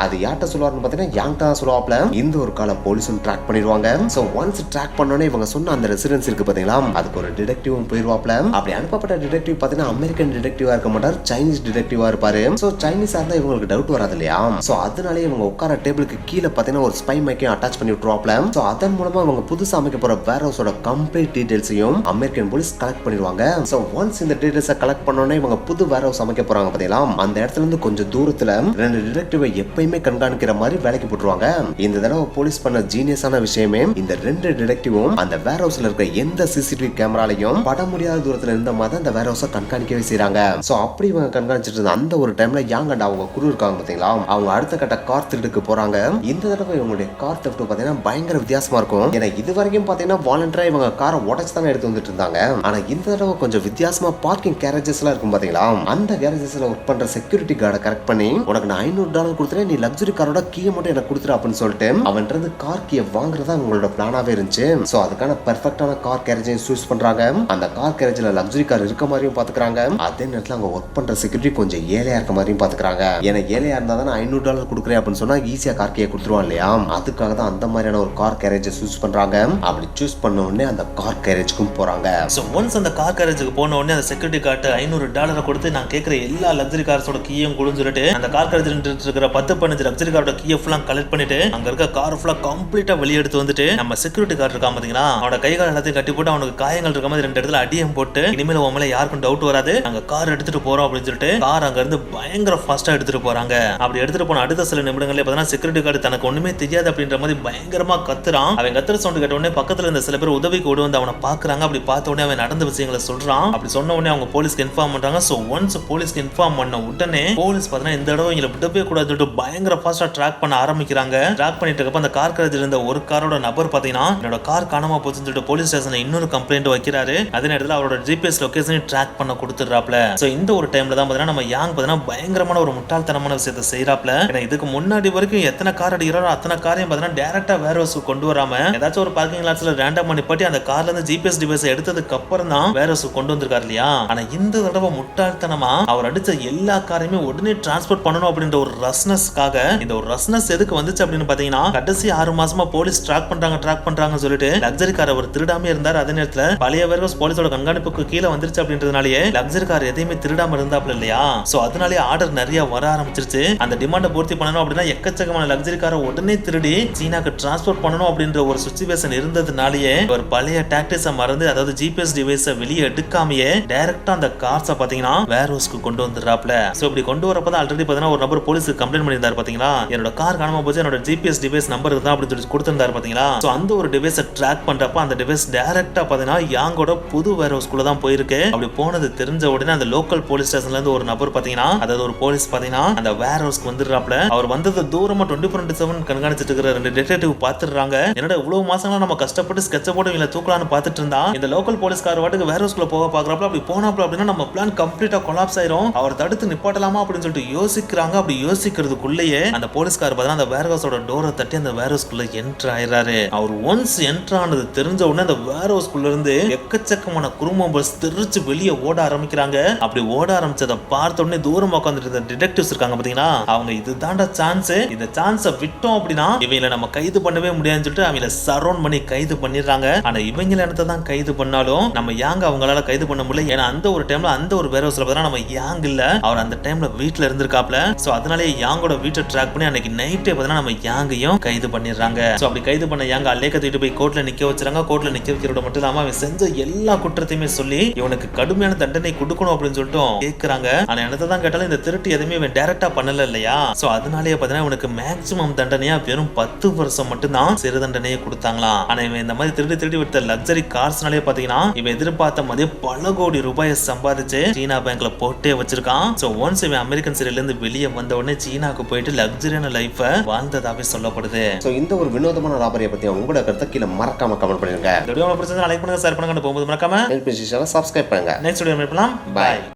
அது யார்கிட்ட சொல்லுவாருன்னு பாத்தீங்கன்னா யாங் தான் சொல்லுவாப்ல. இந்த ஒரு கால போலீஸும் ட்ராக் பண்ணிடுவாங்க. சோ ஒன்ஸ் ட்ராக் பண்ணோன்னே இவங்க சொன்ன அந்த ரெசிடென்சி இருக்கு பாத்தீங்களா, அதுக்கு ஒரு டிடெக்டிவும் போயிருவாப்ல. அப்படி அனுப்பப்பட்ட டிடெக்டிவ் பாத்தீங்கன்னா அமெரிக்கன் டிடெக்டிவா இருக்க மாட்டார், சைனீஸ் டிடெக்டிவா இருப்பாரு. சோ சைனீஸா இருந்தா இவங்களுக்கு டவுட் வராது இல்லையா. சோ அதனாலே இவங்க உட்கார டேபிளுக்கு கீழே பாத்தீங்கன்னா ஒரு ஸ்பை மைக்கையும் அட்டாச் பண்ணி விட்டுருவாப்ல. சோ அதன் மூலமா இவங்க புதுசா அமைக்க போற வேர் ஹவுஸோட கம்ப்ளீட் டீடைல்ஸையும் அமெரிக்கன் போலீஸ் கலெக்ட் பண்ணிடுவாங்க. சோ ஒன்ஸ் இந்த டீடைல்ஸை கலெக்ட் பண்ணோன்னே இவங்க புது வேர் ஹவுஸ் அமைக்க போறாங்க பாத்தீங்களா, அந்த இடத்துல இருந்து கொஞ்சம் தூரத்துல 2 டிடெக்டிவை எப்பயுமே கண்காணிக்கிற மாதிரி வேலைக்கு போட்டுருவாங்க. இந்த தடவை போலீஸ் பண்ண ஜீனியஸான விஷயமே இந்த 2 டிடெக்டிவும் அந்த வேர் ஹவுஸ்ல இருக்க எந்த சிசிடிவி கேமராலையும் பட முடியாத தூரத்துல இருந்த மாதிரி அந்த வேர் ஹவுஸை கண்காணிக்கவே செய்றாங்க. சோ அப்படி இவங்க கண்காணிச்சிட்டு இருந்த அந்த ஒரு டைம்ல யாங் அண்ட் அவங்க குரு இருக்காங்க பாத்தீங்களா, அவங்க அடுத்த கட்ட கார் திருட்டுக்கு போறாங்க. இந்த தடவை இவங்களுடைய கார் தெஃப்ட் பாத்தீங்கன்னா பயங்கர வித்தியாசமா இருக்கும். ஏன்னா இது வரைக்கும் பாத்தீங்கன்னா வாலண்டரா இவங்க காரை உடைச்சு தானே எடுத்து வந்துட்டு இருந்தாங்க. ஆனா இந்த தடவை கொஞ்சம் வித்தியாசமா பார்க்கிங் கேரேஜஸ் எல்லாம் இருக்கும் பாத்தீங்களா, அந்த கேரேஜஸ்ல ஒர்க் பண்ற செக்யூரிட்டி கார்டை கரெக்ட் பண்ணி உனக்கு நான் $500 கொடுத்துறேன், நீ லக்ஸுரி காரோட கீயை மட்டும் எனக்கு கொடுத்துரு அப்படின்னு சொல்லிட்டு அவன்றது கார் கீயை வாங்குறதா உங்களோட பிளானாவே இருந்துச்சு. சோ அதுக்கான பெர்ஃபெக்டான கார் கேரேஜையும் சூஸ் பண்றாங்க. அந்த கார் கேரேஜ்ல லக்ஸுரி கார் இருக்க மாதிரியும் பாத்துக்கிறாங்க. அதே நேரத்துல அங்க ஒர்க் பண்ற செக்யூரிட்டி கொஞ்சம் ஏழையா இருக்க மாதிரியும் பாத்துக்கிறாங்க. ஏன்னா ஏழையா இருந்தா தான் $500 கொடுக்குறேன் அப்படின்னு சொன்னா ஈஸியா கார் கீயை கொடுத்துருவான் இல்லையா. அதுக்காக தான் அந்த மாதிரியான ஒரு கார் கேரேஜை சூஸ் பண்றாங்க. அப்படி சூஸ் பண்ண உடனே அந்த கார் கேரேஜுக்கும் போறாங்க. சோ ஒன்ஸ் அந்த கார் கேரேஜுக்கு போன உடனே அந்த செக்யூரிட்டி கார்டு $500 கொடுத்து நான் கேட்கிற எல்லா லக்ஸரி கார்ஸோட கீயும் கொடுன்னு சொல்லிட்டு அந்த கார் கேரேஜ் இருக்கிற 10-15 லக்ஸரி காரோட கீயை ஃபுல்லா கலெக்ட் பண்ணிட்டு அங்க இருக்க கார் ஃபுல்லா கம்ப்ளீட்டா வெளியே எடுத்து வந்துட்டு நம்ம செக்யூரிட்டி கார்டு இருக்கான் பாத்தீங்களா, அவனோட கைகால் எல்லாத்தையும் கட்டி போட்டு அவனுக்கு காயங்கள் இருக்க மாதிரி 2 இடத்துல அடியம் போட்டு இனிமேல் உன் மேல யாருக்கும் டவுட் வராது, நாங்க கார் எடுத்துட்டு போறோம் அப்படின்னு சொல்லிட்டு கார் அங்க இருந்து பயங்கர ஃபாஸ்டா எடுத்துட்டு போறாங்க. அப்படி எடுத்துட்டு போன அடுத்த சில நிமிடங்களே பார்த்தீங்கன்னா செக்யூரிட்டி கார்டு தனக்கு ஒண்ணுமே தெரியாது அப்படின்ற மாதிரி பயங்கரமா கத்துறான். அவன் கத்துற சவுண்ட் கேட்ட உடனே பக்கத்துல இருந்த சில பேர் உதவிக்கு ஓடி வந்து அவனை பாக்குறாங்க. அப்படி பார்த்த உடனே அவன் நடந்த விஷயங்களை சொல்றான். அப்படி சொன்ன உடனே அவங்க போலீஸ்க்கு இன்ஃபார்ம் பண்றாங்க. சோ ஒன்ஸ் போலீஸ்க்கு இன்ஃபார்ம் பண்ண உடனே போலீஸ் பார்த்தீங்கன்னா இந்த தடவை இவங்களை விடவே கூடாது சொல்லிட்டு பயங்கர ஃபாஸ்டா ட்ராக் பண்ண ஆரம்பிக்கிறாங்க. ட்ராக் பண்ணிட்டு இருக்கப்ப அந்த கார் கேரேஜ்ல இருந்த ஒரு காரோட நபர் பாத்தீங்கன்னா என்னோட கார் காணாம போச்சுன்னு சொல்லிட்டு போலீஸ் ஸ்டேஷன்ல இன்னொரு கம்ப்ளைண்ட் வைக்கிறாரு. அதே நேரத்துல அவரோட ஜிபிஎஸ் லொகேஷனை ட்ராக் பண்ண கொடுத்துறாப்ல. சோ இந்த ஒரு டைம்ல தான் பாத்தீங்கன்னா நம்ம யாங் பாத்தீங்கன்னா பயங்கரமான ஒரு முட்டாள்தனமான விஷயத்தை செய்யறாப்ல. ஏன்னா இதுக்கு முன்னாடி வரைக்கும் எத்தனை கார் அடிக்கிறாரோ அத்தனை காரையும் பாத்தீங்கன்னா டைரக்டா வேர் ஹவுஸ்க்கு கொண்டு வராம ஏதாச்சும் ஒரு பார்க்கிங் லாட்ஸ்ல ரேண்டமா நிப்பாட்டி அந்த கார்ல இருந்து ஜிபிஎஸ் டிவைஸ் எடுத்ததுக்கு அப்புறம் தான் வேர் ஹவுஸ்க்கு கொண்டு வந்திருக்காரு இல்லையா. ஆனா இந்த தடவை முட்டாள்தனமா அவர் அடிச்ச எல்லா காரையுமே உடனே டிரான்ஸ்போர்ட் பண்ணணும் அப்படின்ற ஒரு ரஸ்னஸ்க்காக, இந்த ஒரு ரஸ்னஸ் எதுக்கு வந்துச்சு அப்படின்னு பாத்தீங்கன்னா கடைசி 6 மாசமா போலீஸ் ட்ராக் பண்றாங்கன்னு சொல்லிட்டு லக்ஸரி கார் அவர் திருடாம இருந்தார். அதே நேரத்துல பழைய வேர் ஹவுஸ் போலீஸோட கண்காணிப்புக்கு கீழே வந்துருச்சு அப்படின்றதுனாலயே லக்ஸரி கார் எதையுமே திருடாம இருந்தாப்ல இல்லையா. சோ அதனாலே ஆர்டர் நிறைய வர ஆரம்பிச்சிருச்சு. அந்த டிமாண்டை பூர்த்தி பண்ணணும் அப்படின்னா எக்கச்சக்கமான லக்ஸரி காரை உடனே திருடி சீனாக்கு டிரான்ஸ்போர்ட் பண்ணணும் அப்படின்ற ஒரு சிச்சுவேஷன் இருந்ததுனாலயே ஒரு பழைய டாக்டிக்ஸை மறந்து, அதாவது ஜிபிஎஸ் டிவைஸை வெளியே எடுக்காமயே டைரக்டா அந்த கார்ஸை பாத்தீங்கன்னா வேர் ஹவுஸ்க்கு கொண்டு வந்துடுறாப்ல. சோ இப்படி கொண்டு வரப்பதான் ஆல்ரெடி பாத்தீங்கன்னா ஒரு நபர் போலீஸுக்கு கம்ப்ளைண்ட் பண்ணியிருந்தாரு பாத்தீங்களா, என்னோட கார் காணாம போச்சு, என்னோட ஜிபிஎஸ் டிவைஸ் நம்பர் தான் அப்படின்னு சொல்லி கொடுத்திருந்தாரு பாத்தீங்களா. சோ அந்த ஒரு டிவைஸை ட்ராக் பண்றப்ப அந்த டிவைஸ் டைரக்டா பாத்தீங்கன்னா யாங்கோட புது வேர் ஹவுஸ்க்குள்ள தான் போயிருக்கு. அப்படி போனது தெரிஞ்ச உடனே அந்த லோக்கல் போலீஸ் ஸ்டேஷன்ல இருந்து ஒரு நபர் பாத்தீங்கன்னா, அதாவது ஒரு போலீஸ் பாத்தீங்கன்னா அந்த வேர் ஹவுஸ்க்கு வந்துடுறாப்ல. அவர் வந்தது தூரமா 24/7 கண்காணிச்சிட்டு இருக்கிற 2 டிடெக்டிவ் பாத்துறாங்க. என்னடா இவ்வளவு மாசங்களா நம்ம கஷ்டப்பட்டு ஸ்கெட்ச போட்டு இவங்களை தூக்கலான்னு பாத்துட்டு இருந்தா இந்த லோக்கல் போலீஸ்கார வாட்டுக்கு வேர் ஹவுஸ்க்குள்ள போக பாக்குறாப்ல. அப்படி போனாப்ல அப்படின்னா நம்ம பிளான் கம்ப்ளீட்டா கொலாப்ஸ் ஆயிரும், அவர் தடுத்து நிப்பாட்டலாமா அப்படின்னு சொல்லிட்டு யோசிக்கிறாங்க. அப்படி யோசிக்கிறதுக்குள்ளேயே அந்த போலீஸ்கார் பார்த்தா அந்த வேர் ஹவுஸோட டோரை தட்டி அந்த வேர் ஹவுஸ்க்குள்ள என்டர் ஆயிராரு. அவர் ஒன்ஸ் என்டர் ஆனது தெரிஞ்ச உடனே அந்த வேர் ஹவுஸ்க்குள்ள இருந்து எக்கச்சக்கமான குறும்பஸ் தெரிச்சு வெளியே ஓட ஆரம்பிக்கிறாங்க. அப்படி ஓட ஆரம்பிச்சதை பார்த்த உடனே தூரமா உட்காந்துட்டு இருந்த டிடெக்டிவ்ஸ் இருக்காங்க பாத்தீங்கன்னா, அவங்க இதுதான்டா சான்ஸ், இந்த சான்ஸை விட்டோம் அப்படின்னா இவங்களை நம்ம கைது பண்ணவே முடியாதுன்னு சொல்லிட்டு அவங்கள சரௌண்ட் பண்ணி கைது பண்ணிடுறாங்க. ஆனா இவங்கள என்னத்தை தான் கைது பண்ணாலும் நம்ம யாங்க அவங்களால கைது பண்ண முடியல. ஏன்னா அந்த ஒரு டைம்ல அந்த ஒரு வேர் ஹவுஸ்ல பார்த்தா நம்ம யாங் இல்ல, அவர் அந்த டைம்ல வீட்டுல இருந்திருக்காப்ல. சோ அதனாலே யாங்கோட வீட்டை ட்ராக் பண்ணி அன்னைக்கு நைட்டே பார்த்தா நம்ம யாங்கையும் கைது பண்ணிடுறாங்க. சோ அப்படி கைது பண்ண யாங்க அலேக்க தூக்கிட்டு போய் கோர்ட்ல நிக்க வச்சுறாங்க. கோர்ட்ல நிக்க வைக்கிறோட மட்டும் இல்லாம அவன் செஞ்ச எல்லா குற்றத்தையுமே சொல்லி இவனுக்கு கடுமையான தண்டனை கொடுக்கணும் அப்படின்னு சொல்லிட்டு கேட்கறாங்க. ஆனா என்னத்தை தான் கேட்டாலும் இந்த திருட்டு எதுவுமே இவன் டைரக்டா பண்ணல இல்லையா. சோ அதனாலேயே பார்த்தீங்கன்னா இவனுக்கு மேக்சிமம் தண்டனையா வெறும் 10 வருஷம் மட்டும் தான் சிறு தண்டனையை கொடுத்தாங்களாம். ஆனா இவன் இந்த மாதிரி திருடி விட்ட லக்ஸரி கார்ஸ்னாலே பாத்தீங்கன்னா இவன் எதிர்பார்த்த மாதிரி பல கோடி ரூபாயை சம்பாதிச்சு சீனா பேங்க்ல போட்டே வச்சிருக்கான். சோ ஒன்ஸ் இவன் அமெரிக்கன் சிறையில இருந்து வெளியே வந்த உடனே சீனாக்கு போயிட்டு லக்ஸரியான லைஃப வாழ்ந்ததாவே சொல்லப்படுது. சோ இந்த ஒரு வினோதமான ராபரியை பத்தி உங்களோட கருத்தை கீழே மறக்காம கமெண்ட் பண்ணிருங்க. வீடியோ பிடிச்சா லைக் பண்ணுங்க, ஷேர் பண்ணுங்க. பார்க்கும்போது மறக்காம சப்ஸ்கிரைப் பண்ணுங்க. நெக்ஸ்ட் வீடியோ மீட் பண்ணலாம். பாய்.